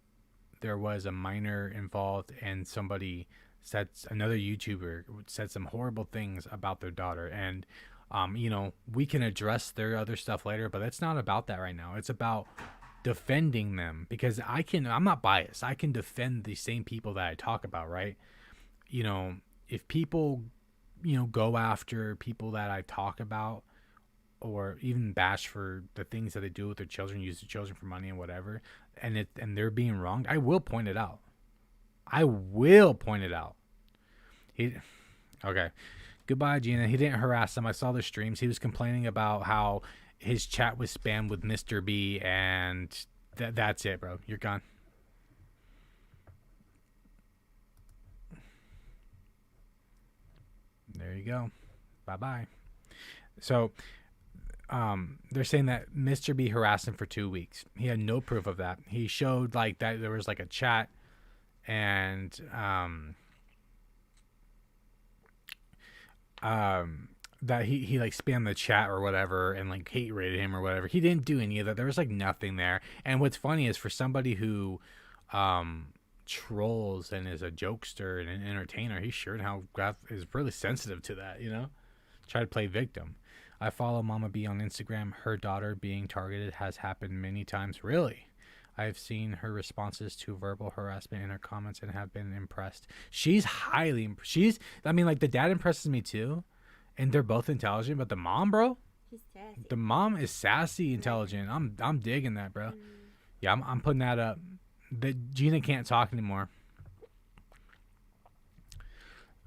there was a minor involved and somebody said, another YouTuber said some horrible things about their daughter. And, we can address their other stuff later, but it's not about that right now. It's about defending them because I'm not biased. I can defend the same people that I talk about, right? If people, go after people that I talk about or even bash for the things that they do with their children, use their children for money and whatever, and they're being wronged, I will point it out. Okay. Goodbye, Gina. He didn't harass them. I saw the streams. He was complaining about how his chat was spammed with Mr. B, and that's it, bro. You're gone. There you go. Bye-bye. So, they're saying that Mr. B harassed him for 2 weeks. He had no proof of that. He showed, like, that there was, like, a chat, and, that he like spammed the chat or whatever and like hate rated him or whatever. He didn't do any of that. There was like nothing there. And what's funny is for somebody who trolls and is a jokester and an entertainer, he's sure how is really sensitive to that, try to play victim. I follow Mama B on Instagram. Her daughter being targeted has happened many times. Really? I've seen her responses to verbal harassment in her comments and have been impressed. She's highly the dad impresses me too, and they're both intelligent, but the mom, bro, She's sassy. the mom is sassy, intelligent. I'm digging that, bro. Yeah, I'm putting that up. The Gina can't talk anymore.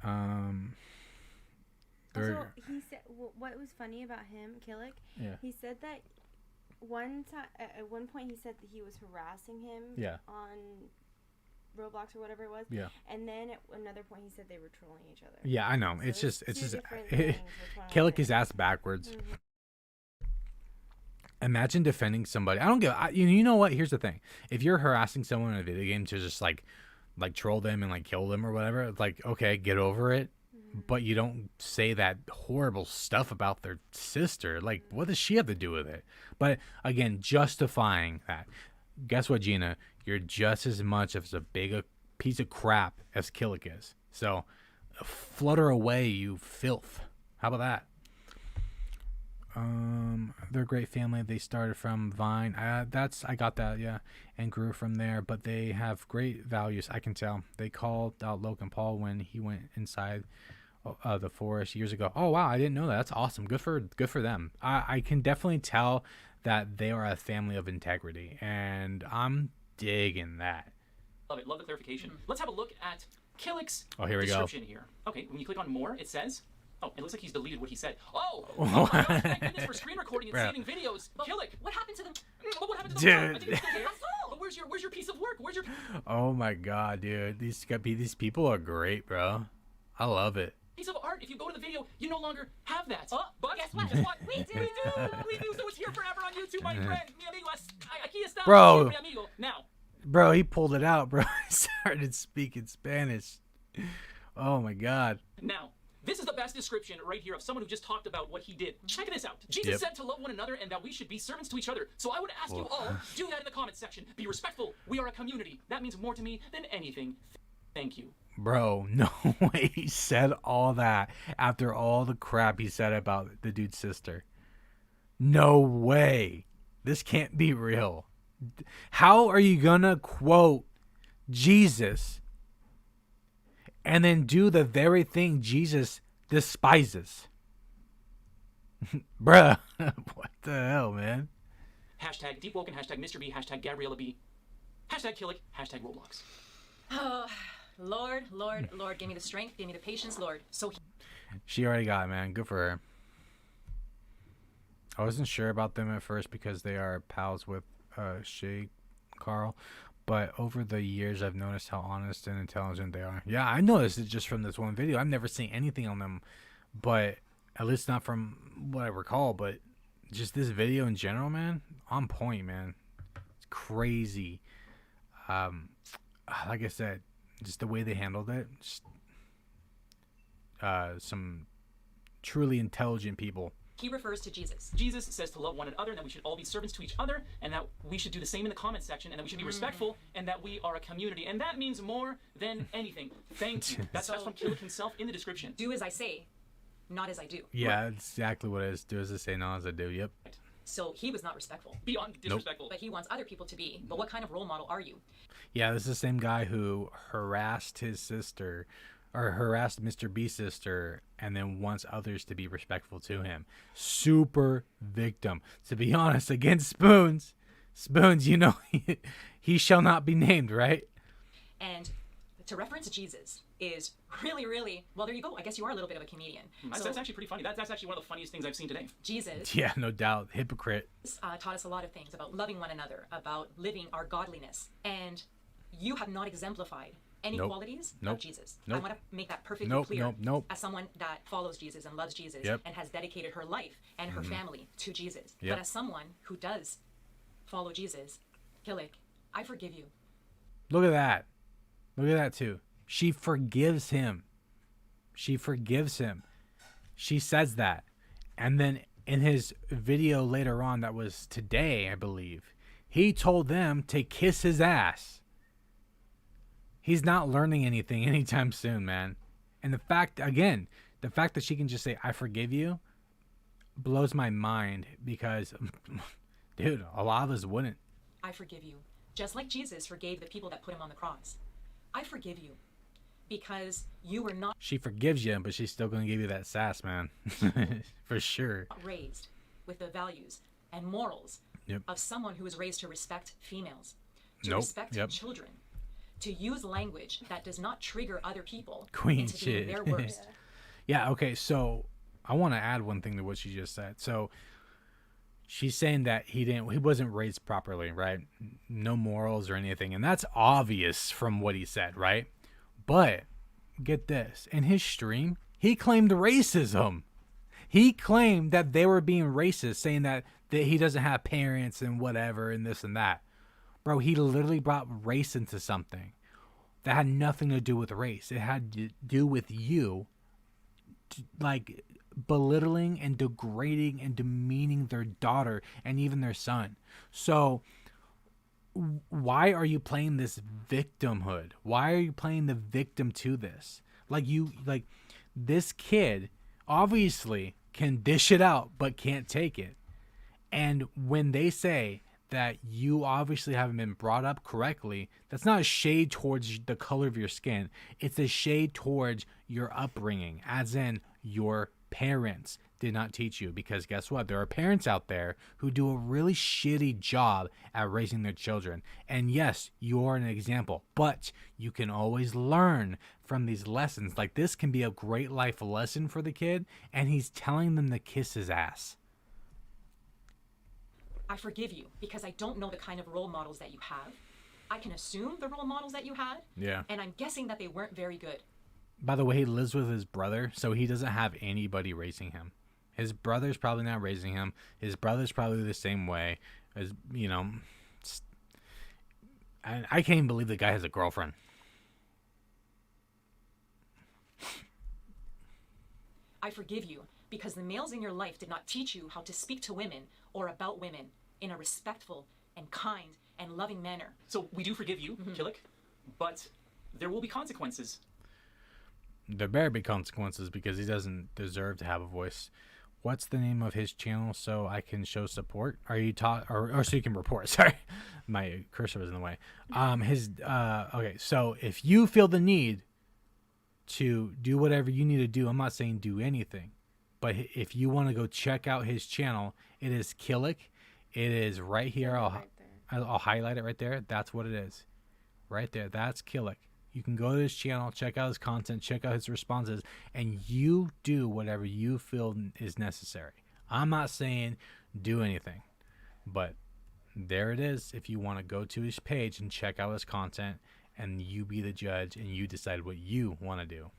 Also, he said what was funny about him, Kilik. Yeah. He said that at one point he said that he was harassing him. Yeah. On Roblox or whatever it was. Yeah. And then at another point he said they were trolling each other. Yeah, I know. So It's just two different things, which one I Kilik think. is ass backwards. Mhm. Imagine defending somebody. I don't get. You know what? Here's the thing. If you're harassing someone in a video game to just like troll them and like kill them or whatever, it's like, okay, get over it. But you don't say that horrible stuff about their sister. Like, what does she have to do with it? But again, justifying that. Guess what, Gina? You're just as much of a big a piece of crap as Kilik is. So, flutter away, you filth. How about that? They're a great family. They started from Vine. I got that, yeah, and grew from there. But they have great values. I can tell. They called out Logan Paul when he went inside the forest years ago. Oh wow, I didn't know that. That's awesome. Good for them. I can definitely tell that they are a family of integrity, and I'm digging that. Love it. Love the clarification. Let's have a look at Kilik's Here we go. description here. Okay, when you click on more, it says. Oh, it looks like he's deleted what he said. Oh my gosh, thank goodness for screen recording and Bro. saving videos. Kilik, What happened to them? what happened to the Dude. I think it's okay. But where's your piece of work? Where's your Oh my god, dude, these people are great, bro. I love it. piece of art? If you go to the video, you no longer have that. But guess what? We do. We do. So it's here forever on YouTube, my friend. Mi amigo, aquí está. Bro. Mi amigo. Now, Bro, he pulled it out, bro. He started speaking Spanish. Oh my god. Now, this is the best description right here of someone who just talked about what he did. Check this out. Jesus Yep. said to love one another and that we should be servants to each other. So I would ask you all, do that in the comments section. Be respectful. We are a community. That means more to me than anything. Thank you. Bro, no way he said all that after all the crap he said about the dude's sister. No way. This can't be real. How are you gonna quote Jesus and then do the very thing Jesus despises? Bruh, what the hell, man? Hashtag Deepwoken, hashtag Mr. B, hashtag Gabriella B, hashtag Kilik, hashtag Roblox. Oh, Lord, give me the strength, give me the patience, Lord. So She already got it, man. Good for her. I wasn't sure about them at first because they are pals with Shay Carl, but over the years I've noticed how honest and intelligent they are. Yeah, I noticed it just from this one video. I've never seen anything on them, but at least not from what I recall, but just this video in general, man, on point, man. It's crazy. Like I said, just the way they handled it, just, some truly intelligent people. he refers to Jesus. Jesus says to love one another, and that we should all be servants to each other, and that we should do the same in the comment section, and that we should be respectful, and that we are a community. And that means more than anything. Thank you. That's from Kilik himself in the description. Do as I say, not as I do. Yeah, that's exactly what it is. Do as I say, not as I do. Yep. So he was not respectful. Beyond disrespectful. But he wants other people to be. But what kind of role model are you? Yeah, this is the same guy who harassed his sister, or harassed Mr. B's sister, and then wants others to be respectful to him. Super victim. To be honest, against Spoons, you know, he shall not be named, right? And to reference Jesus is really, really, well, there you go. I guess you are a little bit of a comedian. That's actually pretty funny. That's actually one of the funniest things I've seen today. Jesus Yeah, no doubt. Hypocrite. taught us a lot of things about loving one another, about living our godliness. And you have not exemplified any Nope. qualities Nope. of Jesus. I Nope. want to make that perfectly Nope, clear. nope. As someone that follows Jesus and loves Jesus Yep. and has dedicated her life and her family to Jesus. Yep. But as someone who does follow Jesus, Kilik, I forgive you. Look at that. Look at that, too. She forgives him. She forgives him. She says that. And then in his video later on, that was today, I believe, he told them to kiss his ass. He's not learning anything anytime soon, man. And the fact that she can just say, I forgive you, blows my mind because, dude, a lot of us wouldn't. I forgive you. Just like Jesus forgave the people that put him on the cross. I forgive you because you were not She forgives you, but she's still going to give you that sass, man. For sure. raised with the values and morals Yep. of someone who was raised to respect females, to Nope. respect Yep. children, to use language that does not trigger other people Queen into being shit. their worst. Yeah, okay, so I want to add one thing to what she just said. So she's saying that he wasn't raised properly, right? No morals or anything. And that's obvious from what he said, right? But get this, in his stream, he claimed racism. He claimed that they were being racist, saying that he doesn't have parents and whatever and this and that. Bro, he literally brought race into something that had nothing to do with race. It had to do with you, like, belittling and degrading and demeaning their daughter and even their son. So why are you playing this victimhood? Why are you playing the victim to this? Like, this kid obviously can dish it out but can't take it. And when they say that you obviously haven't been brought up correctly, that's not a shade towards the color of your skin. It's a shade towards your upbringing, as in your parents did not teach you. Because guess what? There are parents out there who do a really shitty job at raising their children. And yes, you are an example, but you can always learn from these lessons. Like, this can be a great life lesson for the kid, and he's telling them to kiss his ass. I forgive you because I don't know the kind of role models that you have. I can assume the role models that you had, Yeah. and I'm guessing that they weren't very good. By the way, he lives with his brother, so he doesn't have anybody raising him. His brother's probably not raising him. His brother's probably the same way. As, you know, I can't even believe the guy has a girlfriend. I forgive you because the males in your life did not teach you how to speak to women or about women in a respectful and kind and loving manner. So we do forgive you, Kilik, but there will be consequences. There better be consequences because he doesn't deserve to have a voice. What's the name of his channel so I can show support? Are you or so you can report? Sorry, my cursor was in the way. Okay. So if you feel the need to do whatever you need to do, I'm not saying do anything, but if you want to go check out his channel, it is Kilik. It is right here. Right there. I'll highlight it right there. That's what it is. Right there. That's Kilik. You can go to his channel, check out his content, check out his responses, and you do whatever you feel is necessary. I'm not saying do anything, but there it is. If you want to go to his page and check out his content, and you be the judge and you decide what you want to do.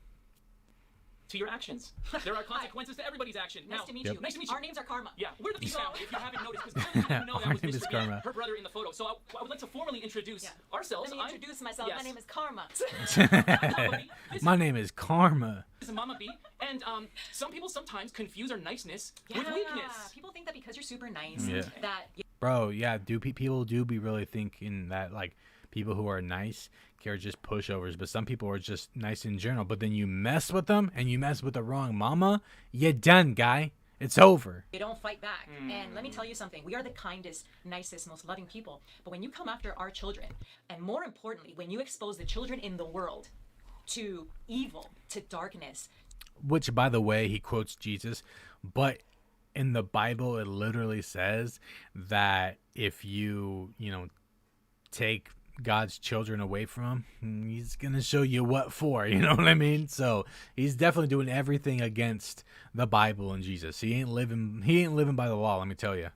To your actions. There are consequences to everybody's action. Nice Now, to meet Yep. you. Nice to meet you. Our names are Karma. Yeah, we're the family, if you haven't noticed, because you didn't know that Our was name is Mr. Karma. B, her brother in the photo. So I would like to formally introduce Yeah. ourselves. Let me introduce myself. Yes. My name is Karma. Mama B. This My name is Karma. is Mama B. And some people sometimes confuse our niceness with weakness. People think that because you're super nice, Yeah. that Bro, yeah, people do be really thinking that like people who are nice are just pushovers, but some people are just nice in general. But then you mess with them and you mess with the wrong mama, you're done, guy. It's over. you don't fight back. And let me tell you something. We are the kindest, nicest, most loving people. But when you come after our children, and more importantly, when you expose the children in the world to evil, to darkness, Which, by the way, he quotes Jesus, but in the Bible it literally says that if you take God's children away from him, he's gonna show you what for. You know what I mean? So he's definitely doing everything against the Bible and Jesus. He ain't living by the law. Let me tell you.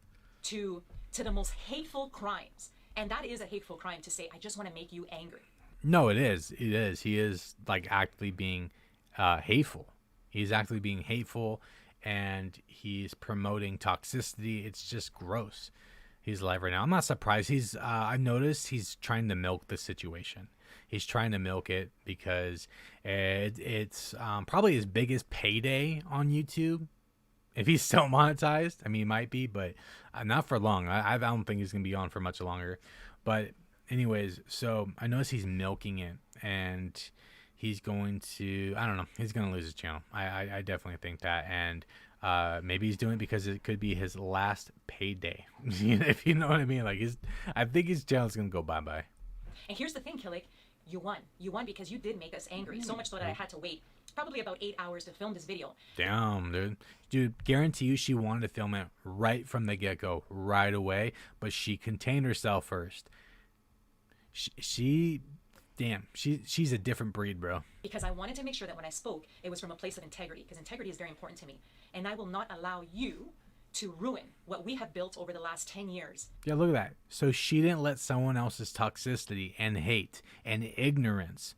to the most hateful crimes. And that is a hateful crime to say, I just want to make you angry. No, it is. It is. He is like actively being hateful. He's actively being hateful, and he's promoting toxicity. It's just gross. He's alive right now. I'm not surprised. I noticed he's trying to milk the situation. He's trying to milk it because it's probably his biggest payday on YouTube. If he's still monetized, I mean, he might be, but not for long. I don't think he's going to be on for much longer. But anyways, so I noticed he's milking it, and he's going to, I don't know, he's going to lose his channel. I definitely think that. And maybe he's doing it because it could be his last payday. If you know what I mean. Like, I think his channel's going to go bye-bye. And here's the thing, Kilik. You won. You won because you did make us angry. So much so that I had to wait probably about 8 hours to film this video. Damn, dude. Dude, guarantee you she wanted to film it right from the get-go, right away, but she contained herself first. She's a different breed, bro. Because I wanted to make sure that when I spoke, it was from a place of integrity, because integrity is very important to me. And I will not allow you to ruin what we have built over the last 10 years. Yeah, look at that. So she didn't let someone else's toxicity and hate and ignorance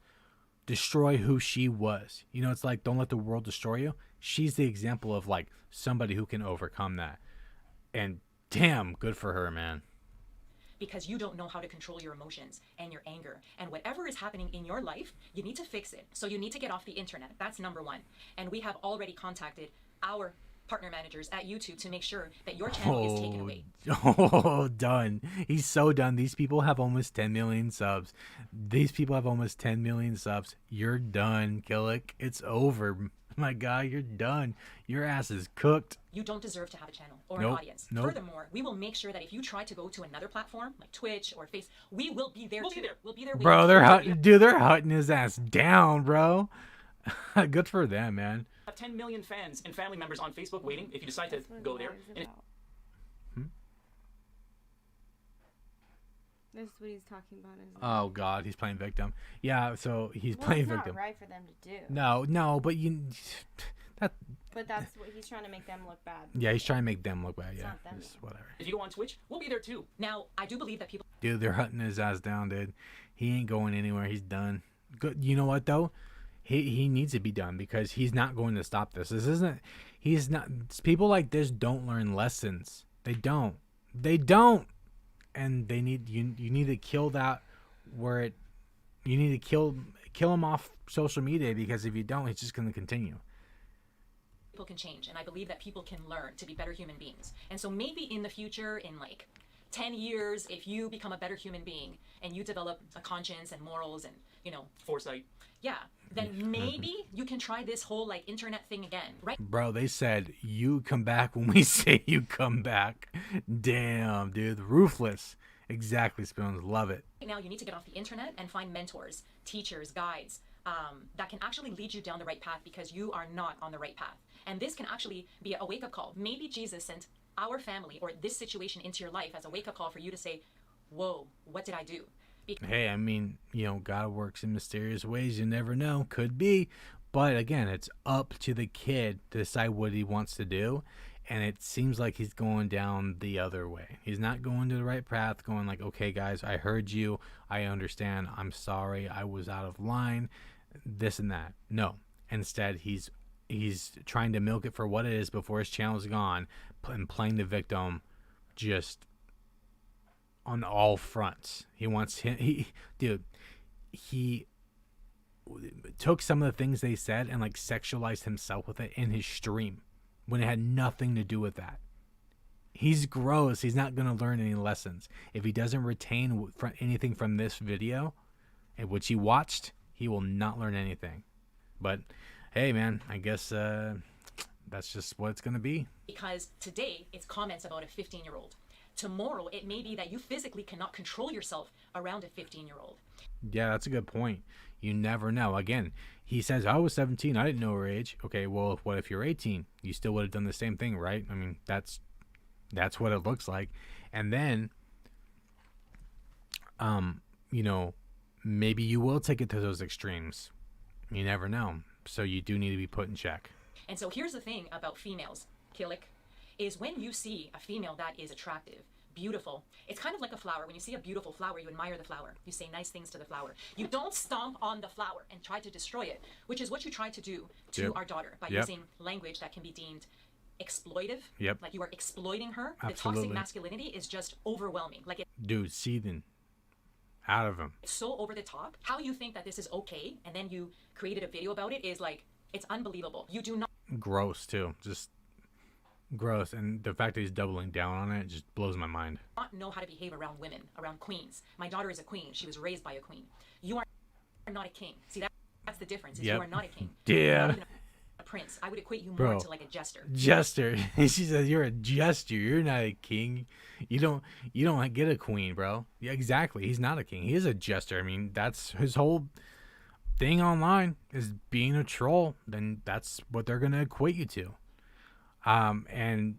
destroy who she was. You know, it's like, don't let the world destroy you. She's the example of like somebody who can overcome that. And damn, good for her, man. Because you don't know how to control your emotions and your anger. And whatever is happening in your life, you need to fix it. So you need to get off the internet. That's number one. And we have already contacted our partner managers at YouTube to make sure that your channel is taken away. Oh, done. He's so done. These people have almost 10 million subs. You're done, Kilik. It's over. My guy, you're done. Your ass is cooked. You don't deserve to have a channel or Nope, an audience. nope. Furthermore, we will make sure that if you try to go to another platform like Twitch or Face, we will be there We'll too. be there. We'll be there. Bro, waiting. they're hunting his ass down, bro. Good for them, man. Have 10 million fans and family members on Facebook waiting if you decide to That's what go the there. law is And about. This is what he's talking about. Isn't it? Oh God, he's playing victim. Yeah, so he's Well, playing it's victim. not right for them to do. No, but that. But that's what he's trying to make them look bad. Yeah, he's trying to make them look bad. It's Yeah, not them. just whatever. if you go on Twitch, we'll be there too. Now, I do believe that people Dude, they're hunting his ass down, dude. He ain't going anywhere. He's done. Good. You know what though? He needs to be done because he's not going to stop this. This isn't. He's not. People like this don't learn lessons. They don't. And they need you. You need to kill that. You need to kill him off social media, because if you don't, it's just going to continue. can change, and I believe that people can learn to be better human beings. And so maybe in the future, in like 10 years, if you become a better human being and you develop a conscience and morals and, you know, Foresight. yeah, then maybe you can try this whole like internet thing again, right? Bro, they said you come back when we say you come back. Damn, dude. Ruthless. Exactly, Spoons. Love it. Right now, you need to get off the internet and find mentors, teachers, guides that can actually lead you down the right path, because you are not on the right path. And this can actually be a wake-up call. Maybe Jesus sent our family or this situation into your life as a wake-up call for you to say, whoa, what did I do? Hey, I mean, God works in mysterious ways. You never know. Could be. But again, it's up to the kid to decide what he wants to do. And it seems like he's going down the other way. He's not going to the right path, going like, okay, guys, I heard you. I understand. I'm sorry. I was out of line. This and that. No. Instead, he's trying to milk it for what it is before his channel is gone and playing the victim just on all fronts. He took some of the things they said and like sexualized himself with it in his stream when it had nothing to do with that. He's gross. He's not going to learn any lessons. If he doesn't retain anything from this video, which he watched, he will not learn anything. But hey, man, I guess that's just what it's going to be. Because today it's comments about a 15-year-old. Tomorrow it may be that you physically cannot control yourself around a 15-year-old. Yeah, that's a good point. You never know. Again, he says, I was 17. I didn't know her age. Okay, well, what if you're 18? You still would have done the same thing, right? I mean, that's what it looks like. And then, maybe you will take it to those extremes. You never know. So you do need to be put in check. And so here's the thing about females, Kilik, is when you see a female that is attractive, beautiful, it's kind of like a flower. When you see a beautiful flower, you admire the flower. You say nice things to the flower. You don't stomp on the flower and try to destroy it, which is what you try to do to our daughter by using language that can be deemed exploitive. Yep. Like you are exploiting her. Absolutely. The toxic masculinity is just overwhelming. Like Dude, seething out of him. It's so over the top. How you think that this is okay and then you created a video about it is like, it's unbelievable. You do not. Gross, too. Just gross. And the fact that he's doubling down on it just blows my mind. Not know how to behave around women, around queens. My daughter is a queen. She was raised by a queen. You are not a king. See, that's the difference. Is You are not a king. Yeah. You're not even a prince. I would equate you more to like a jester. Jester. She says you're a jester. You're not a king. You don't get a queen, bro. Yeah, exactly. He's not a king. He is a jester. I mean, that's his whole thing online is being a troll. Then that's what they're gonna equate you to. And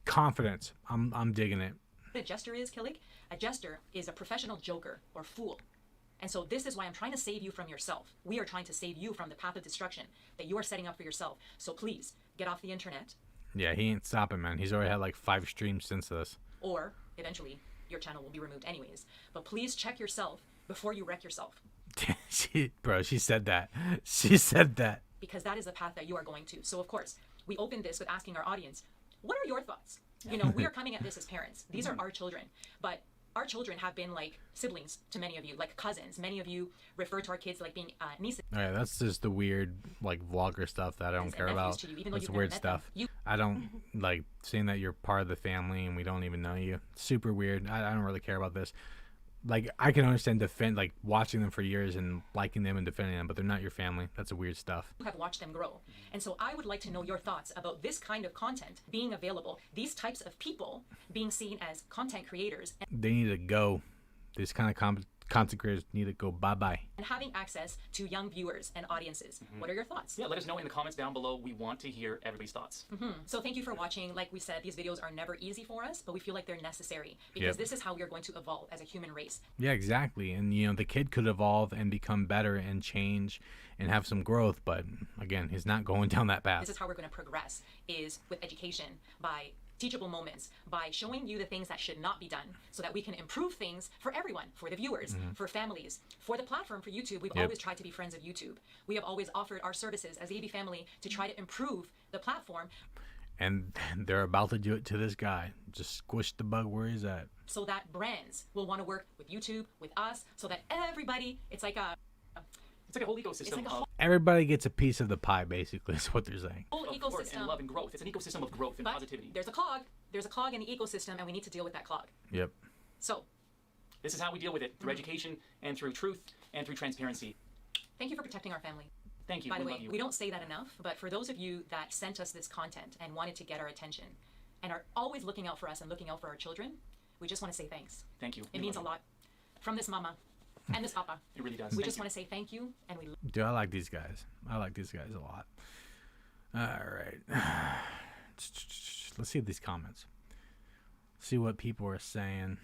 confidence. I'm digging it. What a jester is, Kilik? A jester is a professional joker or fool. And so this is why I'm trying to save you from yourself. We are trying to save you from the path of destruction that you are setting up for yourself. So please, get off the internet. Yeah, he ain't stopping, man. He's already had like 5 streams since this. Or, eventually, your channel will be removed anyways. But please check yourself before you wreck yourself. She said that. She said that. Because that is the path that you are going to. So, of course, we opened this with asking our audience, what are your thoughts? We are coming at this as parents. These are our children. But our children have been like siblings to many of you, like cousins. Many of you refer to our kids like being nieces. All right, that's just the weird like vlogger stuff that I don't care about. That's weird stuff. I don't like saying that you're part of the family and we don't even know you. Super weird. I don't really care about this. Like, I can understand watching them for years and liking them and defending them, but they're not your family. That's a weird stuff. You have watched them grow. And so I would like to know your thoughts about this kind of content being available, these types of people being seen as content creators. They need to go. These kind of content creators need to go bye-bye. And having access to young viewers and audiences. What are your thoughts? Yeah, let us know in the comments down below. We want to hear everybody's thoughts. So thank you for watching. Like we said, these videos are never easy for us, but we feel like they're necessary because this is how we are going to evolve as a human race. Yeah, exactly. And, the kid could evolve and become better and change and have some growth. But, again, he's not going down that path. This is how we're going to progress, is with education, by teachable moments, by showing you the things that should not be done so that we can improve things for everyone, for the viewers, for families, for the platform, for YouTube. We've always tried to be friends of YouTube. We have always offered our services as the AB family to try to improve the platform. And they're about to do it to this guy. Just squish the bug where he's at. So that brands will want to work with YouTube, with us, so that everybody, it's like a whole ecosystem. Everybody gets a piece of the pie, basically, is what they're saying. Whole ecosystem. And love and growth. It's an ecosystem of growth and positivity. There's a clog. There's a clog in the ecosystem, and we need to deal with that clog. Yep. So this is how we deal with it, through education and through truth and through transparency. Thank you for protecting our family. Thank you. By the way, love you. we don't say that enough, but for those of you that sent us this content and wanted to get our attention and are always looking out for us and looking out for our children, we just want to say thanks. Thank you. It means a lot. From this mama and this papa. It really does. We just want to say thank you, and we Dude, I like these guys. I like these guys a lot. All right. Let's see these comments. See what people are saying.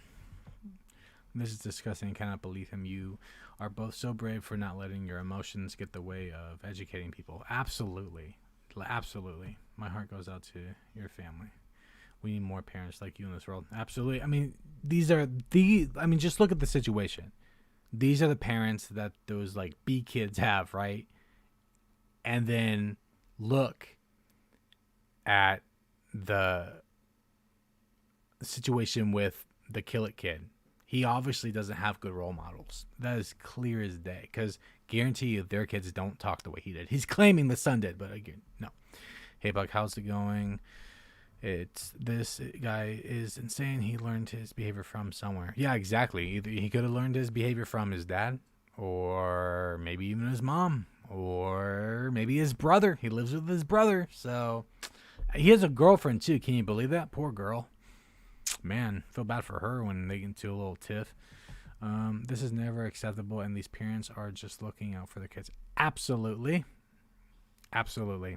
This is disgusting. I cannot believe him. You are both so brave for not letting your emotions get the way of educating people. Absolutely. Absolutely. My heart goes out to your family. We need more parents like you in this world. Absolutely. I mean, just look at the situation. These are the parents that those like B kids have, right? And then look at the situation with the Kilik kid. He obviously doesn't have good role models. That is clear as day. Because guarantee you their kids don't talk the way he did. He's claiming the son did, but again, no. Hey, Buck, how's it going? This guy is insane. He learned his behavior from somewhere. Yeah, exactly. Either he could have learned his behavior from his dad, or maybe even his mom, or maybe his brother. He lives with his brother. So he has a girlfriend too. Can you believe that? Poor girl. Man, feel bad for her when they get into a little tiff. This is never acceptable, and these parents are just looking out for their kids. Absolutely. Absolutely.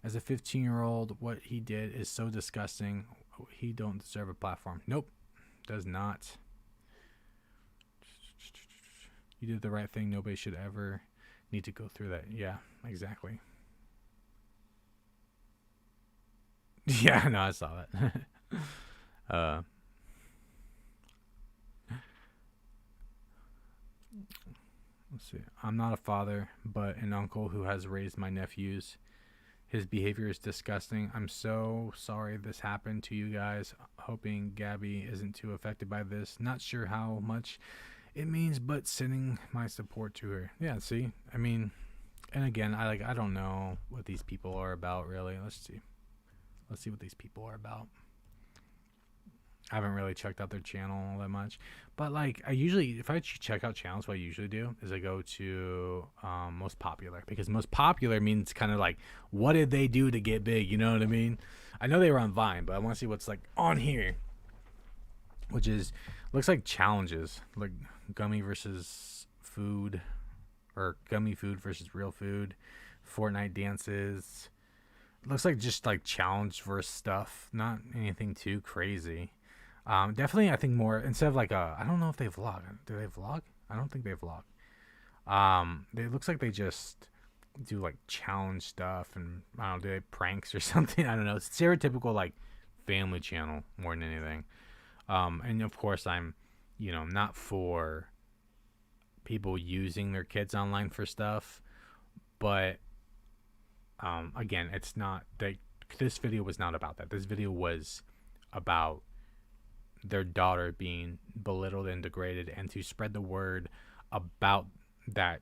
As a 15-year-old, what he did is so disgusting. He don't deserve a platform. Nope, does not. You did the right thing. Nobody should ever need to go through that. Yeah, exactly. Yeah, no, I saw that. Let's see. I'm not a father, but an uncle who has raised my nephews. His behavior is disgusting. I'm so sorry this happened to you guys. Hoping Gabby isn't too affected by this. Not sure how much it means, but sending my support to her. Yeah, see? I mean, and again, I don't know what these people are about, really. Let's see. Let's see what these people are about. I haven't really checked out their channel all that much. But, like, if I check out channels, what I usually do is I go to most popular. Because most popular means kind of like, what did they do to get big? You know what I mean? I know they were on Vine, but I want to see what's, like, on here. Which is, looks like challenges. Like, gummy versus food. Or gummy food versus real food. Fortnite dances. Looks like just, like, challenge versus stuff. Not anything too crazy. Definitely, I think more instead of like I don't know if they vlog. Do they vlog? I don't think they vlog. It looks like they just do like challenge stuff and I don't know, do they pranks or something? I don't know. It's stereotypical like family channel more than anything. And of course, I'm, not for people using their kids online for stuff, but again, it's not that this video was not about that. This video was about their daughter being belittled and degraded, and to spread the word about that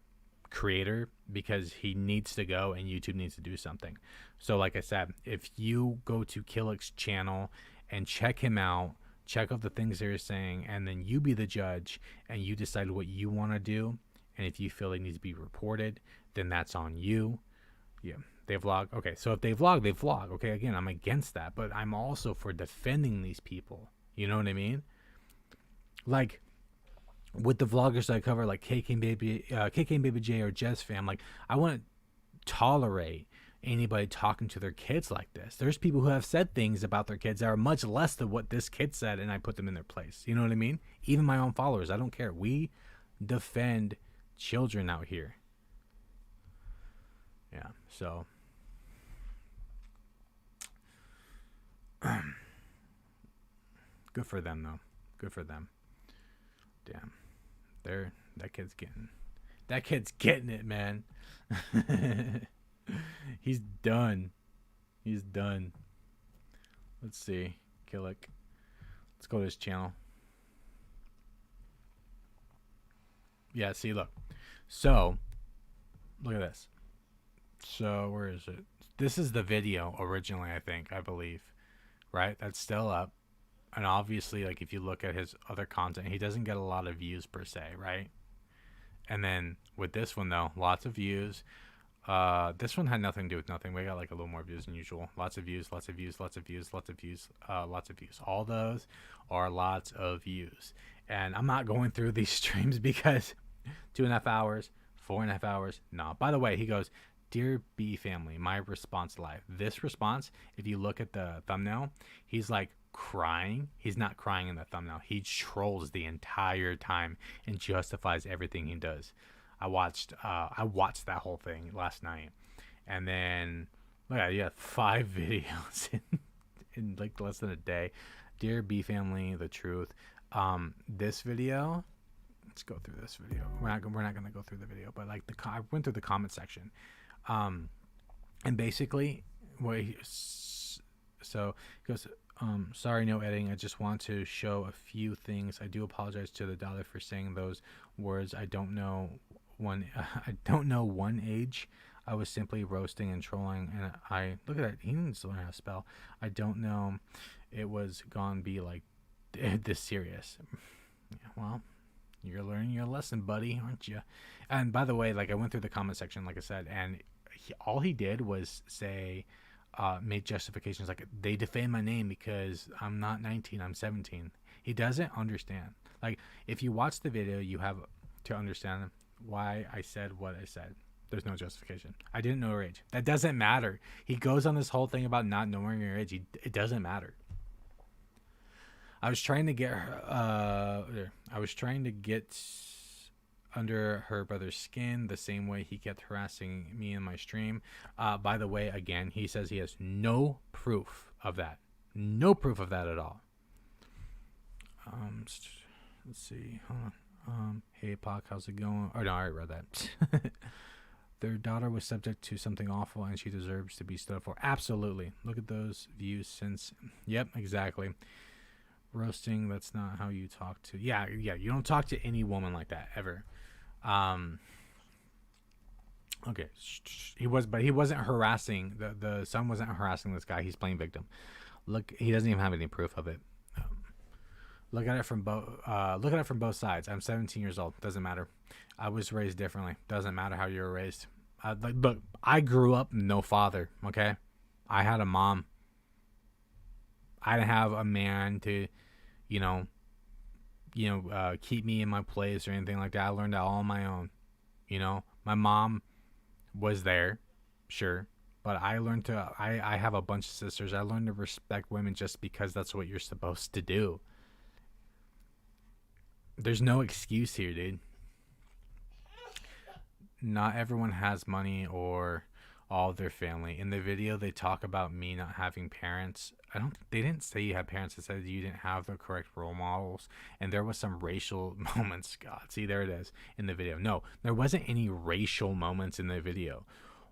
creator because he needs to go and YouTube needs to do something. So like I said, if you go to Kilik's channel and check him out, check out the things they're saying, and then you be the judge and you decide what you want to do, and if you feel it needs to be reported, then that's on you. Yeah, they vlog. Okay, so if they vlog, they vlog. Okay, again, I'm against that, but I'm also for defending these people. You know what I mean? Like with the vloggers I cover, like KK and Baby J or Jess Fam, like I wouldn't tolerate anybody talking to their kids like this. There's people who have said things about their kids that are much less than what this kid said, and I put them in their place. You know what I mean? Even my own followers, I don't care. We defend children out here. Yeah, so good for them, though. Good for them. Damn. That kid's getting it, man. He's done. He's done. Let's see. Kilik. Let's go to his channel. Yeah, see, look. So, look at this. So, where is it? This is the video originally, I believe. Right? That's still up. And obviously, like, if you look at his other content, he doesn't get a lot of views per se, right? And then with this one, though, lots of views. This one had nothing to do with nothing. We got, like, a little more views than usual. Lots of views, lots of views, lots of views, lots of views, lots of views. All those are lots of views. And I'm not going through these streams because 2.5 hours, 4.5 hours. No. By the way, he goes, Dear B family, my response live. This response, if you look at the thumbnail, he's like crying. He's not crying in the thumbnail. He trolls the entire time and justifies everything he does. I watched that whole thing last night, and then look at it, you have 5 videos in like less than a day. Dear B family, the truth. This video, let's go through this video. We're not gonna go through the video, but like I went through the comment section, and basically so he goes, sorry, no editing. I just want to show a few things. I do apologize to the daughter for saying those words. I don't know one age. I was simply roasting and trolling, and I look at that. He needs to learn how to spell. I don't know. It was gonna be like this serious. Yeah, well, you're learning your lesson, buddy, aren't you? And by the way, like I went through the comment section, like I said, and all he did was say, made justifications like they defame my name because I'm not 19, I'm 17. He doesn't understand. Like if you watch the video, you have to understand why I said what I said. There's no justification. I didn't know her age. That doesn't matter. He goes on this whole thing about not knowing her age. It doesn't matter. I was trying to get her. I was trying to get under her brother's skin the same way he kept harassing me in my stream. By the way, again, he says he has no proof of that. No proof of that at all. Let's see. Hold on. Hey, Apoc, how's it going? Oh, no, I already read that. Their daughter was subject to something awful, and she deserves to be stood up for. Absolutely. Look at those views since... Yep, exactly. Roasting, that's not how you talk to... Yeah, you don't talk to any woman like that, ever. Okay. He wasn't harassing... The son wasn't harassing this guy. He's playing victim. Look, he doesn't even have any proof of it. Look at it from both sides. I'm 17 years old. Doesn't matter. I was raised differently. Doesn't matter how you were raised. But I grew up no father. Okay, I had a mom. I didn't have a man to, keep me in my place or anything like that. I learned that all on my own. My mom was there, sure, but I learned to. I have a bunch of sisters. I learned to respect women just because that's what you're supposed to do. There's no excuse here, dude. Not everyone has money or all of their family. In the video, they talk about me not having parents. They didn't say you had parents. They said you didn't have the correct role models. And there was some racial moments. God, see, there it is in the video. No, there wasn't any racial moments in the video.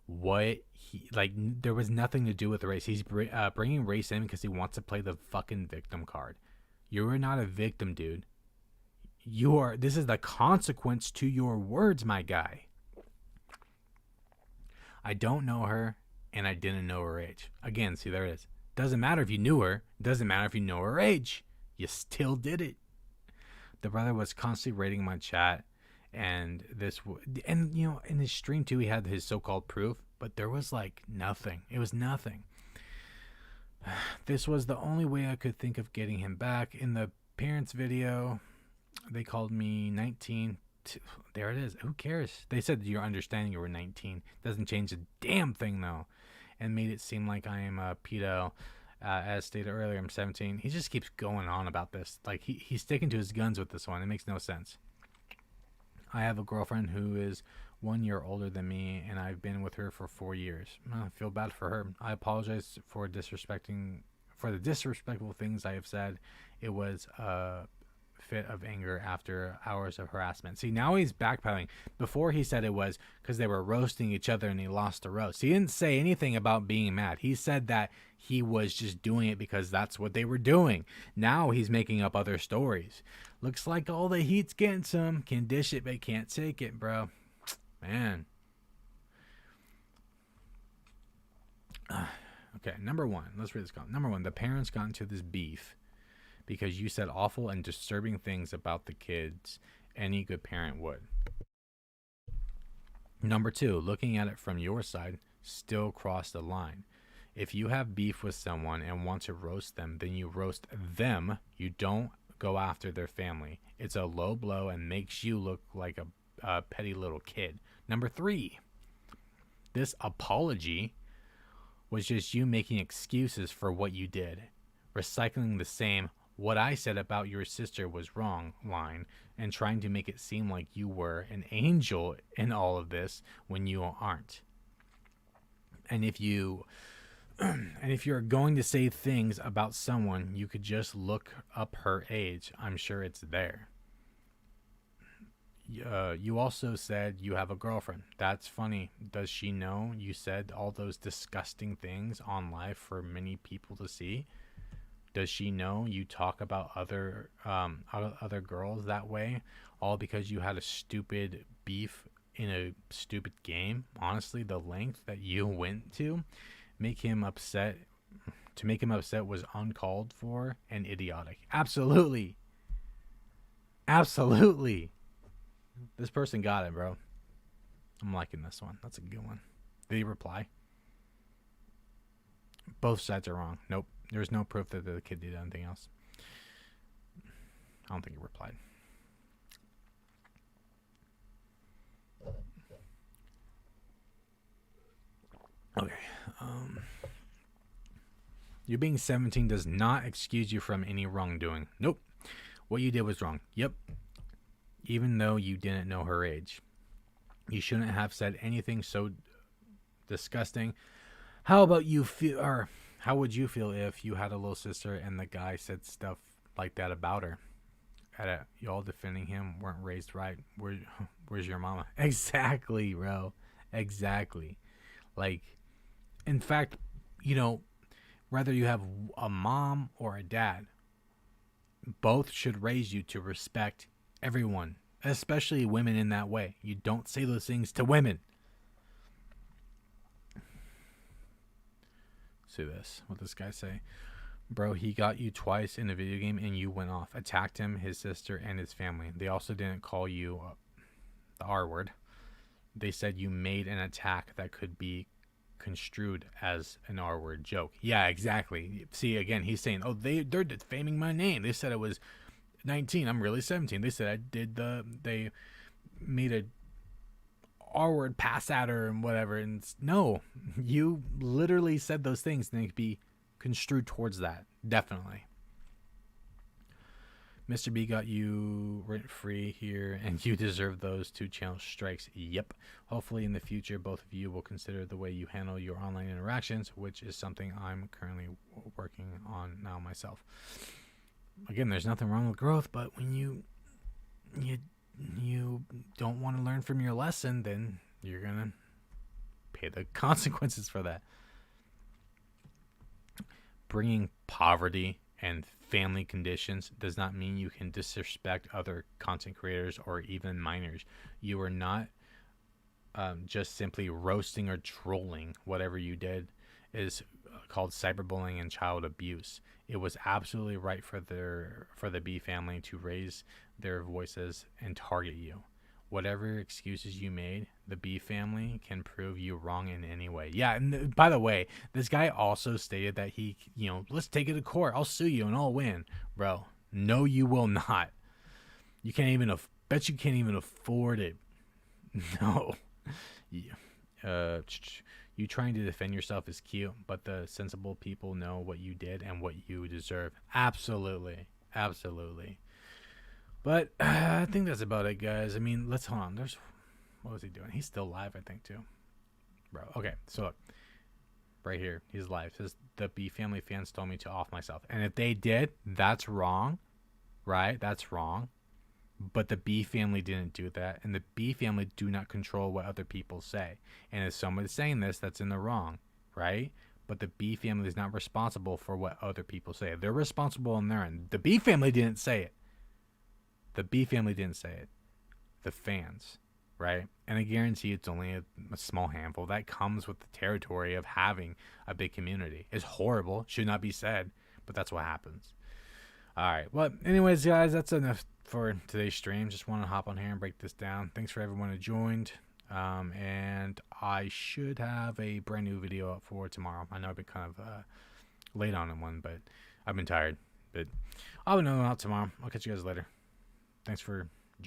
There was nothing to do with race. He's bringing race in because he wants to play the fucking victim card. You are not a victim, dude. This is the consequence to your words, my guy. I don't know her, and I didn't know her age. Again, see, there it is. Doesn't matter if you knew her. Doesn't matter if you know her age. You still did it. The brother was constantly rating my chat, and in his stream too, he had his so-called proof, but there was like nothing. It was nothing. This was the only way I could think of getting him back. In the parents video, they called me 19. There it is. Who cares? They said you're understanding you were 19. Doesn't change a damn thing though, and made it seem like I am a pedo. As stated earlier, I'm 17. He just keeps going on about this. Like he's sticking to his guns with this one. It makes no sense. I have a girlfriend who is 1 year older than me, and I've been with her for 4 years. I feel bad for her. I apologize for the disrespectful things I have said. It was a fit of anger after hours of harassment. See, now he's backpedaling. Before he said it was because they were roasting each other and he lost the roast. He didn't say anything about being mad. He said that he was just doing it because that's what they were doing. Now he's making up other stories. Looks like all the heat's getting some. Can dish it but can't take it, bro. Man. Okay, number one. Let's read this comment. Number one, the parents got into this beef because you said awful and disturbing things about the kids any good parent would. Number two, looking at it from your side, still crossed the line. If you have beef with someone and want to roast them, then you roast them. You don't go after their family. It's a low blow and makes you look like a petty little kid. Number three, This apology was just you making excuses for what you did, recycling the same "what I said about your sister was wrong" line, and trying to make it seem like you were an angel in all of this when you aren't. And if you're going to say things about someone, you could just look up her age. I'm sure it's there. You also said you have a girlfriend. That's funny. Does she know you said all those disgusting things on live for many people to see? Does she know you talk about other girls that way, all because you had a stupid beef in a stupid game? Honestly, the length that you went to make him upset was uncalled for and idiotic. Absolutely. This person got it, bro. I'm liking this one. That's a good one. Did he reply? Both sides are wrong. Nope. There's no proof that the kid did anything else. I don't think he replied. Okay. You being 17 does not excuse you from any wrongdoing. Nope. What you did was wrong. Yep. Even though you didn't know her age. You shouldn't have said anything so disgusting. How would you feel if you had a little sister and the guy said stuff like that about her? Y'all defending him weren't raised right. Where's your mama? Exactly, bro. Exactly. Like, in fact, whether you have a mom or a dad, both should raise you to respect everyone, especially women in that way. You don't say those things to women. See this. What this guy say? Bro, he got you twice in a video game and you went off. Attacked him, his sister, and his family. They also didn't call you the R word. They said you made an attack that could be construed as an R word joke. Yeah, exactly. See, again, he's saying, oh, they're defaming my name. They said I was 19. I'm really 17. They said they made a R word pass at her and whatever. And no, you literally said those things and they could be construed towards that. Definitely. Mr. B got you rent free here and you deserve those 2 channel strikes. Yep. Hopefully in the future, both of you will consider the way you handle your online interactions, which is something I'm currently working on now myself. Again, there's nothing wrong with growth, but when you don't want to learn from your lesson, then you're going to pay the consequences for that. Bringing poverty and family conditions does not mean you can disrespect other content creators or even minors. You are not just simply roasting or trolling. Whatever you did is called cyberbullying and child abuse. It was absolutely right for the B family to raise their voices and target you. Whatever excuses you made, the B family can prove you wrong in any way. Yeah, and by the way, this guy also stated that he, let's take it to court. I'll sue you and I'll win. Bro, no, you will not. You can't even, bet you can't even afford it. No. You trying to defend yourself is cute, but the sensible people know what you did and what you deserve. Absolutely. Absolutely. But I think that's about it, guys. I mean, let's hold on. What was he doing? He's still live, I think, too. Bro, okay. So, look. Right here. He's live. Says, the B family fans told me to off myself. And if they did, that's wrong. Right? That's wrong. But the B family didn't do that. And the B family do not control what other people say. And if someone's saying this, that's in the wrong. Right? But the B family is not responsible for what other people say. They're responsible on their end. The B family didn't say it. The B family didn't say it. The fans, right? And I guarantee it's only a small handful. That comes with the territory of having a big community. It's horrible. Should not be said, but that's what happens. All right. Well, anyways, guys, that's enough for today's stream. Just want to hop on here and break this down. Thanks for everyone who joined. And I should have a brand new video up for tomorrow. I know I've been kind of late on one, but I've been tired. But I'll have another one out tomorrow. I'll catch you guys later. Thanks for